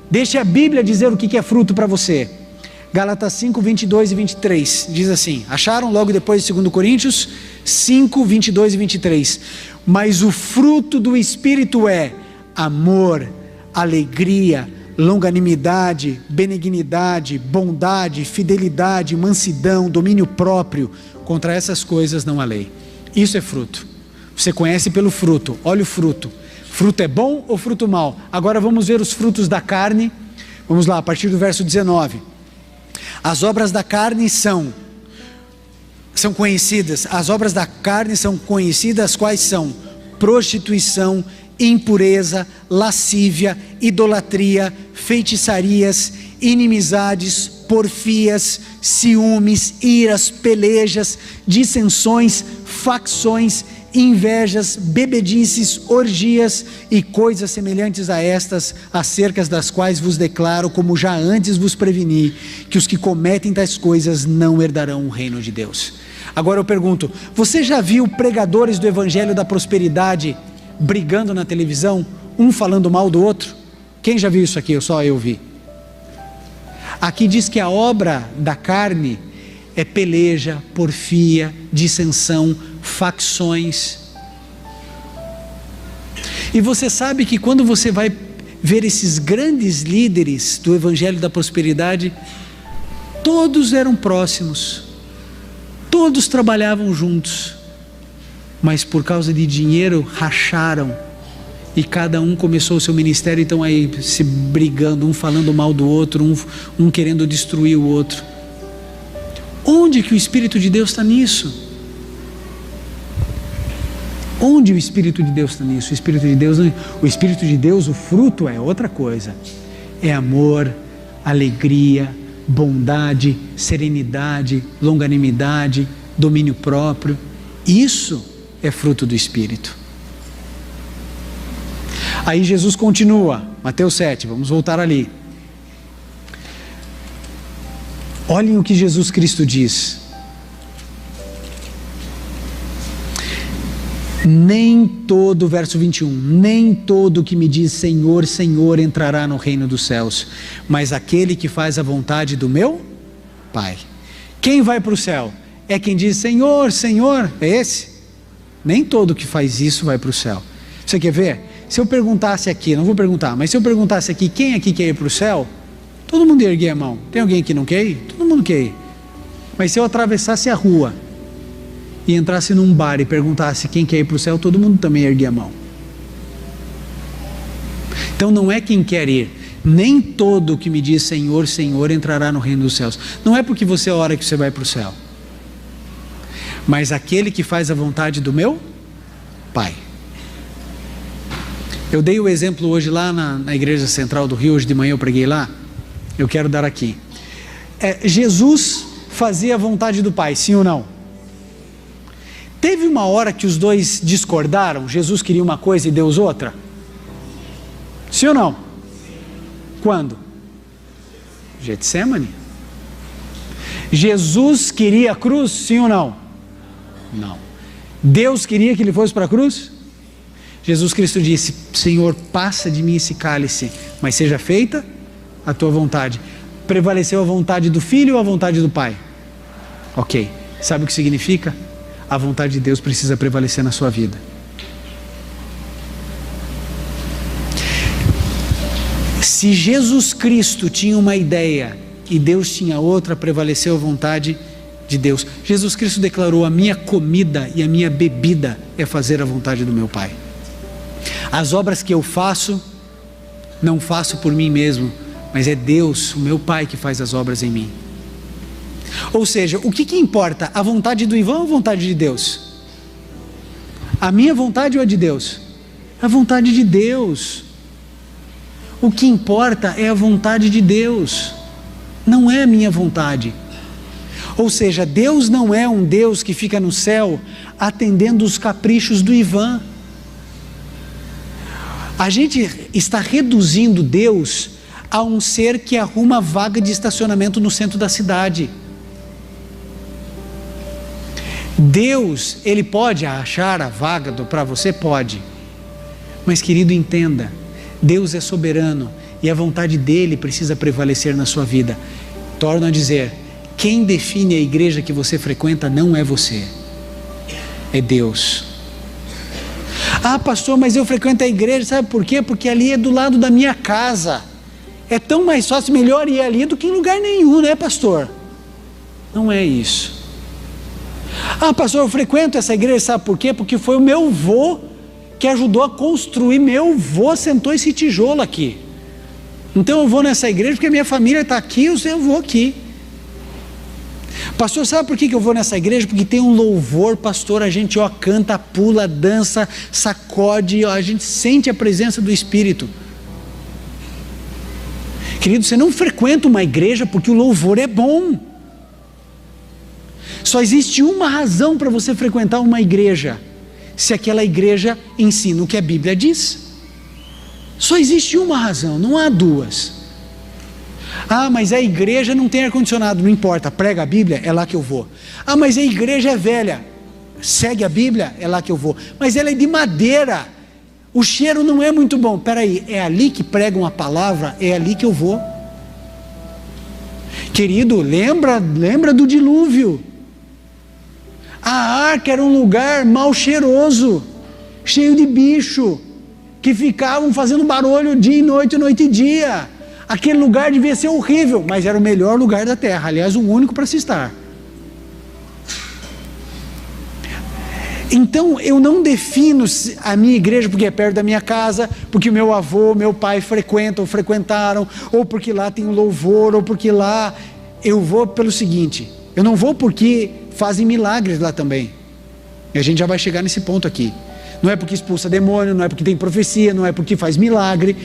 Deixe a Bíblia dizer o que é fruto para você. Gálatas 5, 22 e 23. Diz assim, acharam logo depois de 2 Coríntios 5, 22 e 23. Mas o fruto do Espírito é amor, alegria, longanimidade, benignidade, bondade, fidelidade, mansidão, domínio próprio. Contra essas coisas não há lei. Isso é fruto. Você conhece pelo fruto. Olha o fruto. Fruto é bom ou fruto mau? Agora vamos ver os frutos da carne. Vamos lá, a partir do verso 19. As obras da carne são conhecidas. As obras da carne são conhecidas, quais são? Prostituição, impureza, lascívia, idolatria, feitiçarias, inimizades, porfias, ciúmes, iras, pelejas, dissensões, facções, invejas, bebedices, orgias e coisas semelhantes a estas, acerca das quais vos declaro, como já antes vos preveni, que os que cometem tais coisas não herdarão o reino de Deus. Agora eu pergunto, você já viu pregadores do Evangelho da Prosperidade brigando na televisão, um falando mal do outro? Quem já viu isso aqui? Só eu vi. Aqui diz que a obra da carne é peleja, porfia, dissensão, facções. E você sabe que quando você vai ver esses grandes líderes do Evangelho da Prosperidade, todos eram próximos, todos trabalhavam juntos, mas por causa de dinheiro racharam e cada um começou o seu ministério e estão aí se brigando, um falando mal do outro, um querendo destruir o outro. Onde que o Espírito de Deus está nisso? Onde o Espírito de Deus está nisso? O Espírito de Deus, o fruto é outra coisa. É amor, alegria, bondade, serenidade, longanimidade, domínio próprio. Isso é fruto do Espírito. Aí Jesus continua, Mateus 7, vamos voltar ali. Olhem o que Jesus Cristo diz. Nem todo, verso 21, nem todo que me diz Senhor, Senhor entrará no reino dos céus, mas aquele que faz a vontade do meu Pai. Quem vai para o céu? É quem diz Senhor, Senhor, é esse? Nem todo que faz isso vai para o céu. Você quer ver? Se eu perguntasse aqui, não vou perguntar, mas se eu perguntasse aqui, quem aqui quer ir para o céu? Todo mundo ia erguer a mão. Tem alguém que não quer ir? Todo mundo quer ir. Mas se eu atravessasse a rua e entrasse num bar e perguntasse quem quer ir para o céu, todo mundo também erguia a mão. Então não é quem quer ir, nem todo que me diz Senhor, Senhor entrará no reino dos céus. Não é porque você ora que você vai para o céu, mas aquele que faz a vontade do meu Pai. Eu dei o exemplo hoje lá na igreja central do Rio, hoje de manhã eu preguei lá, eu quero dar aqui. Jesus fazia a vontade do Pai, sim ou não? Teve uma hora que os dois discordaram, Jesus queria uma coisa e Deus outra? Sim ou não? Quando? Getsemane. Jesus queria a cruz, sim ou não? Não. Deus queria que ele fosse para a cruz? Jesus Cristo disse, Senhor, passa de mim esse cálice, mas seja feita a tua vontade. Prevaleceu a vontade do Filho ou a vontade do Pai? Ok, sabe o que significa? A vontade de Deus precisa prevalecer na sua vida. Se Jesus Cristo tinha uma ideia e Deus tinha outra, prevaleceu a vontade de Deus. Jesus Cristo declarou, a minha comida e a minha bebida é fazer a vontade do meu Pai. As obras que eu faço, não faço por mim mesmo, mas é Deus, o meu Pai, que faz as obras em mim. Ou seja, o que importa? A vontade do Ivan ou a vontade de Deus? A minha vontade ou a de Deus? A vontade de Deus. O que importa é a vontade de Deus, não é a minha vontade. Ou seja, Deus não é um Deus que fica no céu atendendo os caprichos do Ivan. A gente está reduzindo Deus a um ser que arruma vaga de estacionamento no centro da cidade. Deus, ele pode achar a vaga para você? Pode. Mas querido, entenda, Deus é soberano e a vontade dele precisa prevalecer na sua vida. Torno a dizer, quem define a igreja que você frequenta não é você, é Deus. Ah, pastor, mas eu frequento a igreja, sabe por quê? Porque ali é do lado da minha casa. É tão mais fácil, melhor ir ali do que em lugar nenhum, né, pastor? Não é isso. Ah, pastor, eu frequento essa igreja, sabe por quê? Porque foi o meu avô que ajudou a construir, meu avô sentou esse tijolo aqui. Então eu vou nessa igreja porque a minha família está aqui, eu vou aqui. Pastor, sabe por que eu vou nessa igreja? Porque tem um louvor, pastor, a gente canta, pula, dança, sacode, a gente sente a presença do Espírito. Querido, você não frequenta uma igreja porque o louvor é bom. Só existe uma razão para você frequentar uma igreja, se aquela igreja ensina o que a Bíblia diz. Só existe uma razão, não há duas. Ah, mas a igreja não tem ar-condicionado, não importa, prega a Bíblia, é lá que eu vou. Ah, mas a igreja é velha, segue a Bíblia, é lá que eu vou. Mas ela é de madeira, o cheiro não é muito bom. Peraí, é ali que pregam a palavra, é ali que eu vou. Querido, lembra do dilúvio. A arca era um lugar mal cheiroso, cheio de bicho, que ficavam fazendo barulho dia e noite, noite e dia. Aquele lugar devia ser horrível, mas era o melhor lugar da terra, aliás, o único para se estar. Então eu não defino a minha igreja porque é perto da minha casa, porque o meu avô, meu pai frequentam, frequentaram, ou porque lá tem um louvor, ou porque lá eu vou pelo seguinte, eu não vou porque fazem milagres lá também, e a gente já vai chegar nesse ponto aqui. Não é porque expulsa demônio, não é porque tem profecia, não é porque faz milagre.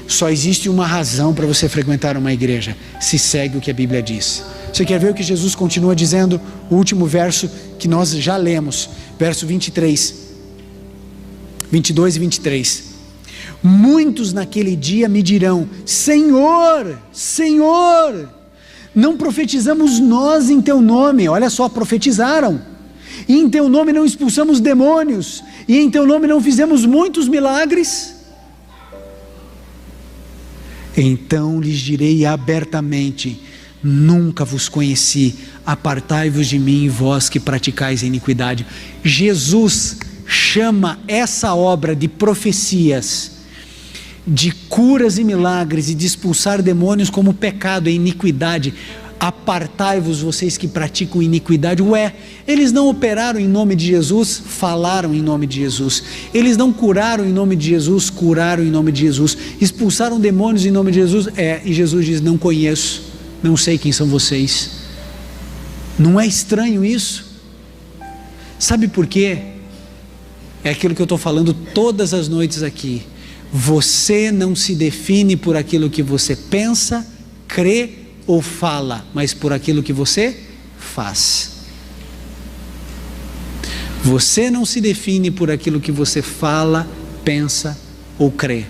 Só existe uma razão para você frequentar uma igreja: se segue o que a Bíblia diz. Você quer ver o que Jesus continua dizendo? O último verso que nós já lemos, verso 23, 22 e 23. Muitos naquele dia me dirão: Senhor, Senhor, não profetizamos nós em teu nome? Olha só, profetizaram. e em teu nome não expulsamos demônios, e em teu nome não fizemos muitos milagres? Então lhes direi abertamente: nunca vos conheci, apartai-vos de mim, vós que praticais a iniquidade. Jesus chama essa obra de profecias, de curas e milagres e de expulsar demônios como pecado e iniquidade. Apartai-vos, vocês que praticam iniquidade. Ué, eles não operaram em nome de Jesus? Falaram em nome de Jesus. Eles não curaram em nome de Jesus? Curaram em nome de Jesus. Expulsaram demônios em nome de Jesus? E Jesus diz: não conheço, não sei quem são vocês. Não é estranho isso? Sabe por quê? É aquilo que eu estou falando todas as noites aqui. Você não se define por aquilo que você pensa, crê ou fala, mas por aquilo que você faz. Você não se define por aquilo que você fala, pensa ou crê,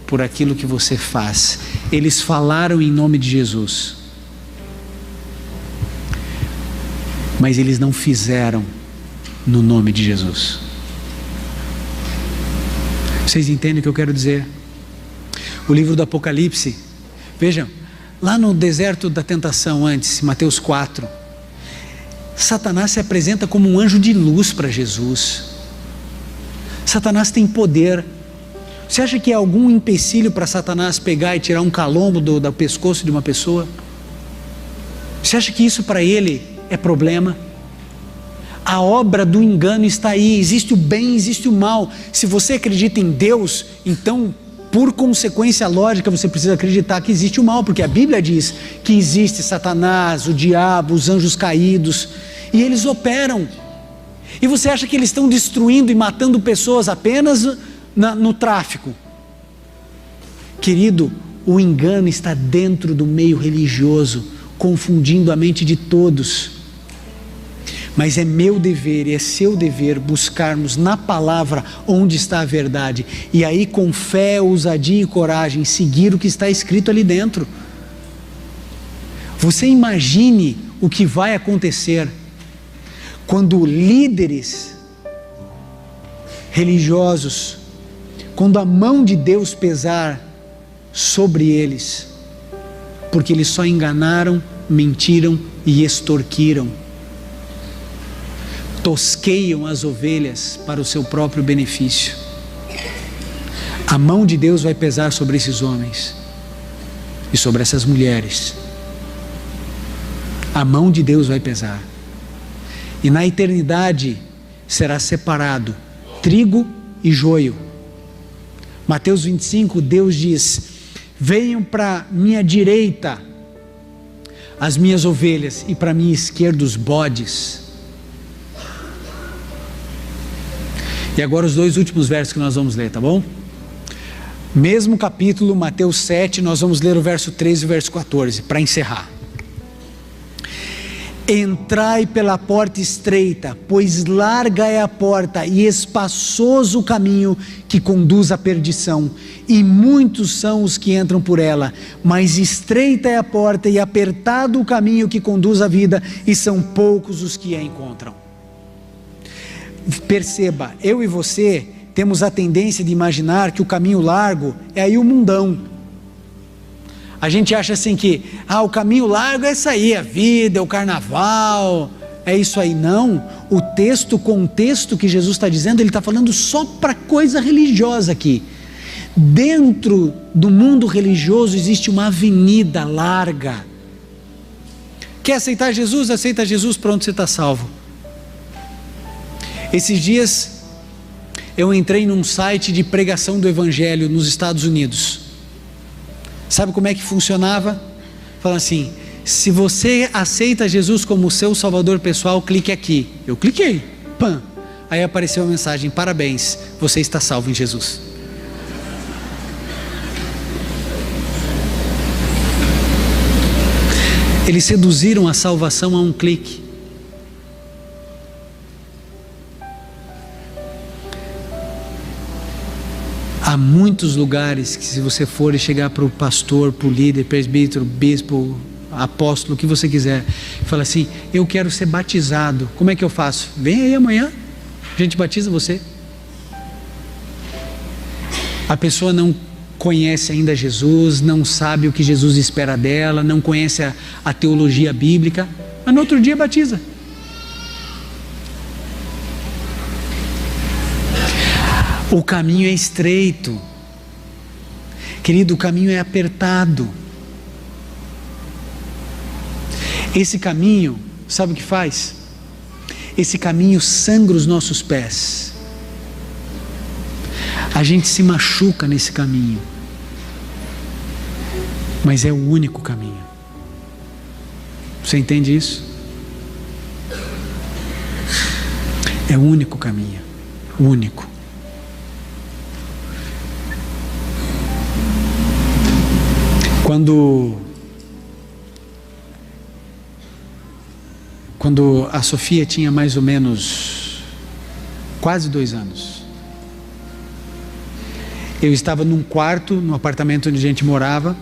por aquilo que você faz. Eles falaram em nome de Jesus, mas eles não fizeram no nome de Jesus. Vocês entendem o que eu quero dizer? O livro do Apocalipse, vejam, lá no deserto da tentação antes, Mateus 4, Satanás se apresenta como um anjo de luz para Jesus. Satanás tem poder. Você acha que é algum empecilho para Satanás pegar e tirar um calombo do pescoço de uma pessoa? Você acha que isso para ele é problema? A obra do engano está aí. Existe o bem, existe o mal. Se você acredita em Deus, então, por consequência lógica, você precisa acreditar que existe o mal, porque a Bíblia diz que existe Satanás, o diabo, os anjos caídos, e eles operam. E você acha que eles estão destruindo e matando pessoas apenas no tráfico? Querido, o engano está dentro do meio religioso, confundindo a mente de todos. Mas é meu dever e é seu dever buscarmos na palavra onde está a verdade, e aí com fé, ousadia e coragem seguir o que está escrito ali dentro. Você imagine o que vai acontecer quando líderes religiosos, quando a mão de Deus pesar sobre eles, porque eles só enganaram, mentiram e extorquiram, tosqueiam as ovelhas para o seu próprio benefício. A mão de Deus vai pesar sobre esses homens e sobre essas mulheres. A mão de Deus vai pesar, e na eternidade será separado trigo e joio. Mateus 25, Deus diz: venham para minha direita as minhas ovelhas, e para minha esquerda os bodes. E agora os dois últimos versos que nós vamos ler, tá bom? Mesmo capítulo, Mateus 7, nós vamos ler o verso 13 e o verso 14, para encerrar. Entrai pela porta estreita, pois larga é a porta e espaçoso o caminho que conduz à perdição, e muitos são os que entram por ela, mas estreita é a porta e apertado o caminho que conduz à vida, e são poucos os que a encontram. Perceba, eu e você temos a tendência de imaginar que o caminho largo é aí o mundão. A gente acha assim que, o caminho largo é isso aí, a vida, é o carnaval, é isso aí. Não, o contexto que Jesus está dizendo, ele está falando só para coisa religiosa aqui. Dentro do mundo religioso existe uma avenida larga. Quer aceitar Jesus? Aceita Jesus, pronto, você está salvo. Esses dias eu entrei num site de pregação do Evangelho nos Estados Unidos. Sabe como é que funcionava? Falando assim: se você aceita Jesus como seu salvador pessoal, clique aqui. Eu cliquei, pam, aí apareceu a mensagem: parabéns, você está salvo em Jesus. Eles reduziram a salvação a um clique. Há muitos lugares que, se você for e chegar para o pastor, para o líder, presbítero, bispo, apóstolo, o que você quiser, fala assim, eu quero ser batizado, como é que eu faço? Vem aí amanhã, a gente batiza você. A pessoa não conhece ainda Jesus, não sabe o que Jesus espera dela, não conhece a teologia bíblica, mas no outro dia batiza. O caminho é estreito, querido, o caminho é apertado. Esse caminho, sabe o que faz? Esse caminho sangra os nossos pés. A gente se machuca nesse caminho, mas é o único caminho. Você entende isso? É o único caminho, o único. Quando a Sofia tinha mais ou menos quase 2 anos, eu estava num quarto, no apartamento onde a gente morava,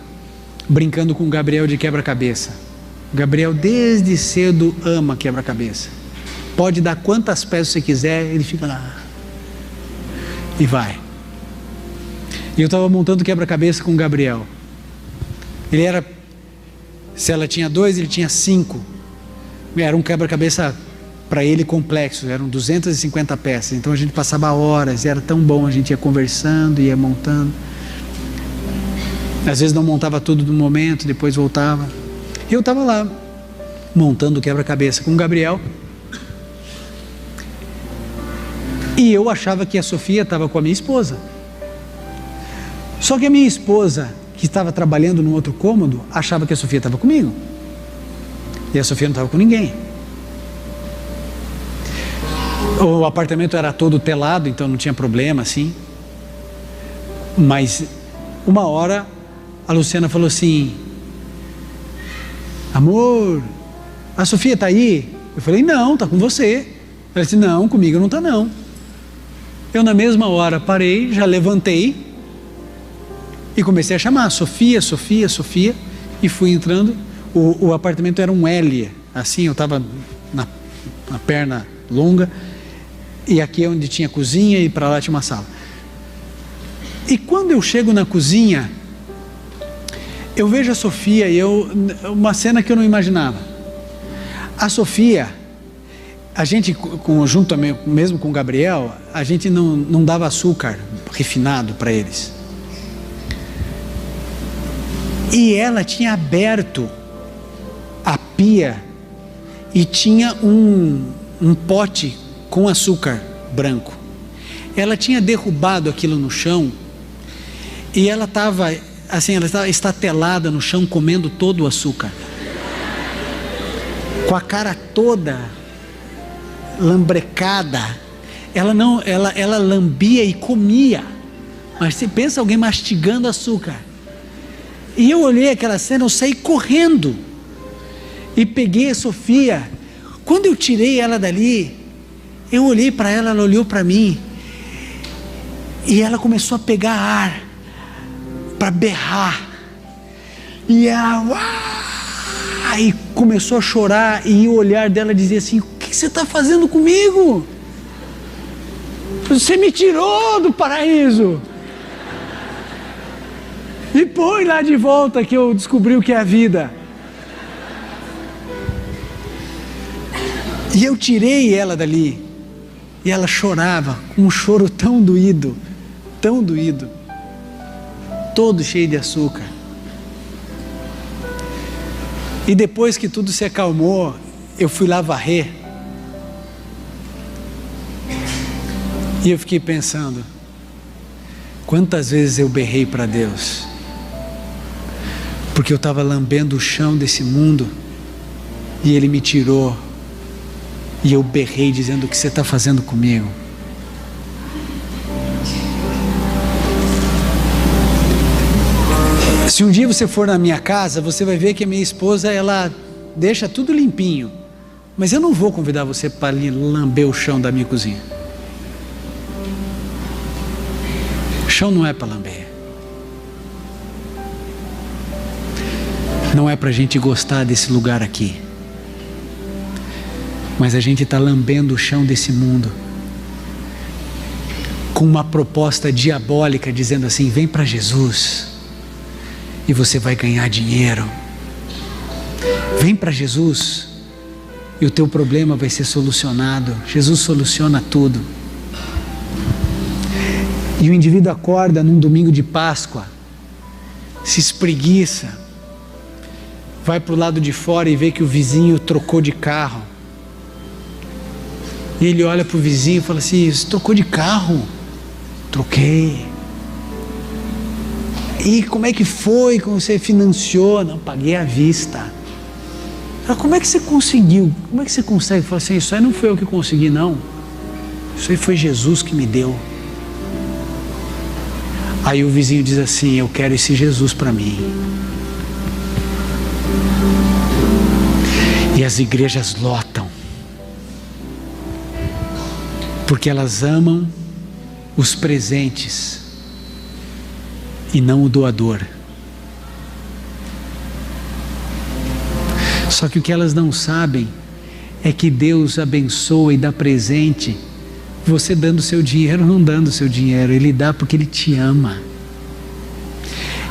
brincando com o Gabriel de quebra-cabeça. O Gabriel desde cedo ama quebra-cabeça. Pode dar quantas peças você quiser, ele fica lá e vai. E eu estava montando quebra-cabeça com o Gabriel. Ele era, se ela tinha 2, ele tinha 5. Era um quebra-cabeça para ele complexo, eram 250 peças, então a gente passava horas, era tão bom, a gente ia conversando, ia montando. Às vezes não montava tudo no momento, depois voltava. Eu estava lá, montando o quebra-cabeça com o Gabriel, e eu achava que a Sofia estava com a minha esposa. Só que a minha esposa, que estava trabalhando no outro cômodo, achava que a Sofia estava comigo. E a Sofia não estava com ninguém. O apartamento era todo telado, então não tinha problema assim. Mas uma hora a Luciana falou assim: amor, a Sofia está aí? Eu falei: não, está com você. Ela disse: não, comigo não está não. Eu na mesma hora parei, já levantei e comecei a chamar Sofia, Sofia, Sofia, e fui entrando. O apartamento era um L, assim, eu estava na perna longa, e aqui é onde tinha cozinha e para lá tinha uma sala. E quando eu chego na cozinha, eu vejo a Sofia e uma cena que eu não imaginava. A Sofia, a gente, junto mesmo com o Gabriel, a gente não dava açúcar refinado para eles. E ela tinha aberto a pia e tinha um pote com açúcar branco. Ela tinha derrubado aquilo no chão e ela estava assim, ela estava estatelada no chão comendo todo o açúcar, com a cara toda lambrecada. Ela lambia e comia, mas você pensa alguém mastigando açúcar. E eu olhei aquela cena, eu saí correndo e peguei a Sofia. Quando eu tirei ela dali, eu olhei para ela, ela olhou para mim, e ela começou a pegar ar para berrar, e ela e começou a chorar, e o olhar dela dizia assim: o que você está fazendo comigo? Você me tirou do paraíso e põe lá de volta, que eu descobri o que é a vida. E eu tirei ela dali, e ela chorava, um choro tão doído, todo cheio de açúcar. E depois que tudo se acalmou, eu fui lá varrer, e eu fiquei pensando: quantas vezes eu berrei para Deus, porque eu estava lambendo o chão desse mundo, e Ele me tirou, e eu berrei dizendo: o que você está fazendo comigo? Se um dia você for na minha casa, você vai ver que a minha esposa, ela deixa tudo limpinho, mas eu não vou convidar você para lamber o chão da minha cozinha. O chão não é para lamber. Não é para a gente gostar desse lugar aqui, mas a gente está lambendo o chão desse mundo com uma proposta diabólica, dizendo assim: vem para Jesus e você vai ganhar dinheiro. Vem para Jesus e o teu problema vai ser solucionado. Jesus soluciona tudo. E o indivíduo acorda num domingo de Páscoa, se espreguiça, vai para o lado de fora e vê que o vizinho trocou de carro. E ele olha para o vizinho e fala assim: você trocou de carro? Troquei. E como é que foi? Como você financiou? Não, paguei à vista. Como é que você conseguiu? Como é que você consegue? Fala assim: isso aí não foi eu que consegui, não. Isso aí foi Jesus que me deu. Aí o vizinho diz assim: eu quero esse Jesus para mim. E as igrejas lotam, porque elas amam os presentes e não o doador. Só que o que elas não sabem é que Deus abençoa e dá presente, você dando seu dinheiro ou não dando seu dinheiro. Ele dá porque Ele te ama.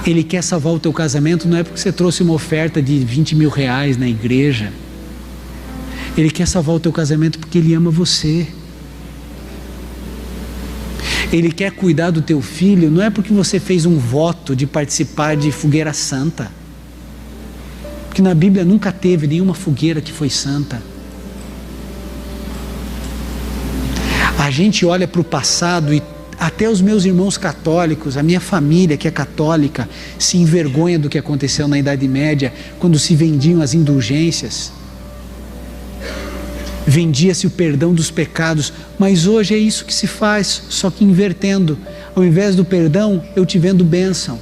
Ele quer salvar o teu casamento, não é porque você trouxe uma oferta de 20 mil reais na igreja. Ele quer salvar o teu casamento porque Ele ama você. Ele quer cuidar do teu filho, não é porque você fez um voto de participar de fogueira santa. Porque na Bíblia nunca teve nenhuma fogueira que foi santa. A gente olha para o passado e até os meus irmãos católicos, a minha família que é católica, se envergonha do que aconteceu na Idade Média, quando se vendiam as indulgências. Vendia-se o perdão dos pecados, mas hoje é isso que se faz, só que invertendo. Ao invés do perdão, eu te vendo bênção.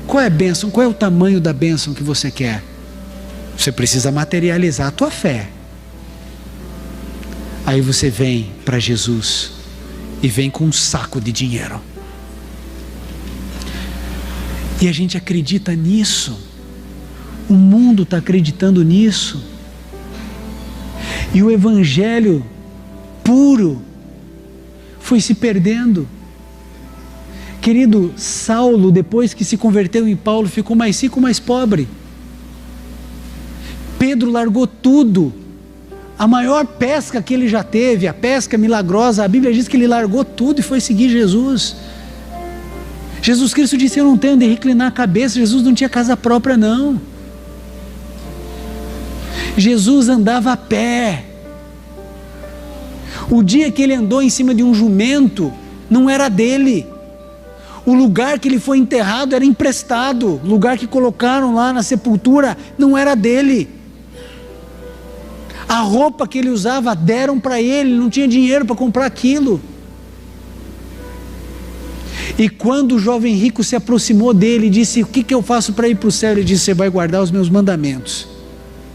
Qual é a bênção? Qual é o tamanho da bênção que você quer? Você precisa materializar a tua fé. Aí você vem para Jesus e vem com um saco de dinheiro. E a gente acredita nisso. O mundo está acreditando nisso. E o evangelho puro foi se perdendo. Querido, Saulo, depois que se converteu em Paulo, ficou mais rico, mais pobre. Pedro largou tudo. A maior pesca que ele já teve, a pesca milagrosa, a Bíblia diz que ele largou tudo e foi seguir Jesus. Jesus Cristo disse: eu não tenho onde reclinar a cabeça. Jesus não tinha casa própria, não. Jesus andava a pé. O dia que ele andou em cima de um jumento, não era dele. O lugar que ele foi enterrado era emprestado. O lugar que colocaram lá na sepultura não era dele. A roupa que ele usava deram para ele, ele não tinha dinheiro para comprar aquilo. E quando o jovem rico se aproximou dele e disse: o que eu faço para ir para o céu? Ele disse: você vai guardar os meus mandamentos.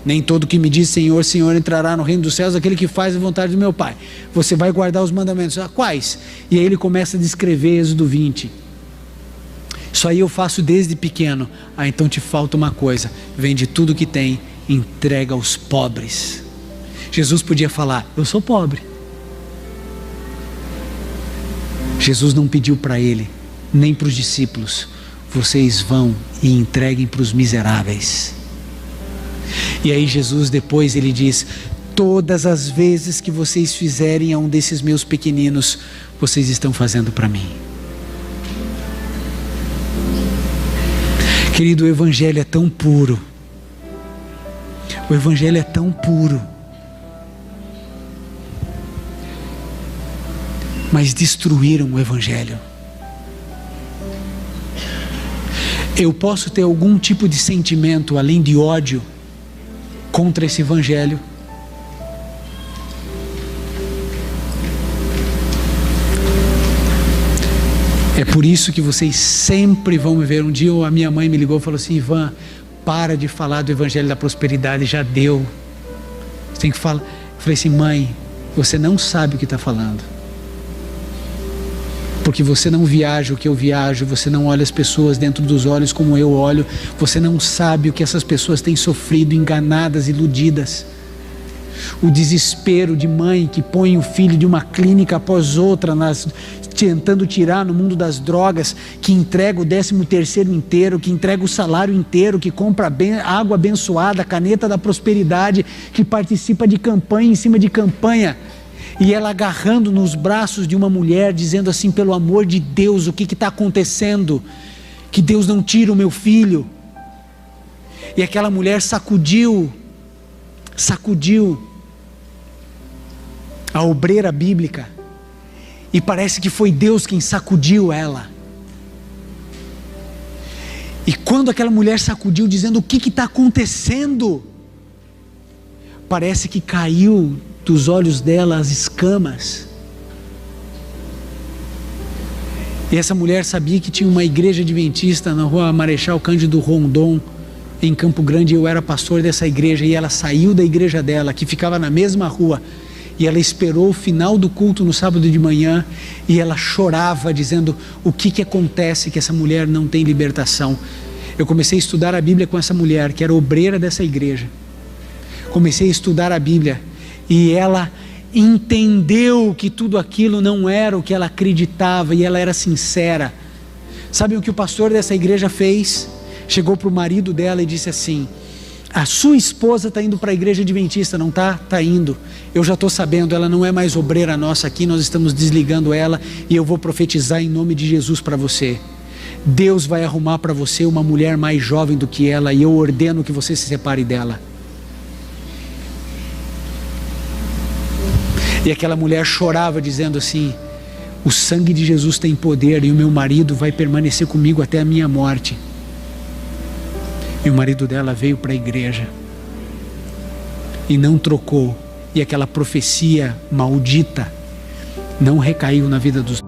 Nem todo que me diz Senhor, Senhor entrará no reino dos céus, aquele que faz a vontade do meu Pai. Você vai guardar os mandamentos. Ah, quais? E aí ele começa a descrever Êxodo 20. Isso aí eu faço desde pequeno. Ah, então te falta uma coisa: vende tudo que tem, entrega aos pobres. Jesus podia falar: eu sou pobre. Jesus não pediu para ele, nem para os discípulos: vocês vão e entreguem para os miseráveis. E aí Jesus depois ele diz: todas as vezes que vocês fizerem a um desses meus pequeninos, vocês estão fazendo para mim. Querido, o evangelho é tão puro. O evangelho é tão puro. Mas destruíram o evangelho. Eu posso ter algum tipo de sentimento além de ódio contra esse evangelho. É por isso que vocês sempre vão me ver. Um dia a minha mãe me ligou e falou assim: Ivan, para de falar do evangelho da prosperidade, já deu. Você tem que falar. Eu falei assim: mãe, você não sabe o que está falando. Porque você não viaja o que eu viajo, você não olha as pessoas dentro dos olhos como eu olho, você não sabe o que essas pessoas têm sofrido, enganadas, iludidas. O desespero de mãe que põe o filho de uma clínica após outra, tentando tirar no mundo das drogas, que entrega o 13º inteiro, que entrega o salário inteiro, que compra água abençoada, caneta da prosperidade, que participa de campanha em cima de campanha, e ela agarrando nos braços de uma mulher, dizendo assim: pelo amor de Deus, o que está acontecendo? Que Deus não tira o meu filho. E aquela mulher sacudiu a obreira bíblica, e parece que foi Deus quem sacudiu ela. E quando aquela mulher sacudiu, dizendo: o que está acontecendo? Parece que caiu dos olhos dela as escamas. E essa mulher sabia que tinha uma igreja adventista na rua Marechal Cândido Rondon, em Campo Grande. Eu era pastor dessa igreja, e ela saiu da igreja dela, que ficava na mesma rua, e ela esperou o final do culto no sábado de manhã, e ela chorava, dizendo: o que acontece que essa mulher não tem libertação? Eu comecei a estudar a Bíblia com essa mulher, que era obreira dessa igreja. Comecei a estudar a Bíblia, e ela entendeu que tudo aquilo não era o que ela acreditava, e ela era sincera. Sabe o que o pastor dessa igreja fez? Chegou para o marido dela e disse assim: a sua esposa está indo para a igreja adventista, não está? Está indo. Eu já estou sabendo, ela não é mais obreira nossa aqui, nós estamos desligando ela, e eu vou profetizar em nome de Jesus para você. Deus vai arrumar para você uma mulher mais jovem do que ela, e eu ordeno que você se separe dela. E aquela mulher chorava, dizendo assim: o sangue de Jesus tem poder, e o meu marido vai permanecer comigo até a minha morte. E o marido dela veio para a igreja e não trocou, e aquela profecia maldita não recaiu na vida dos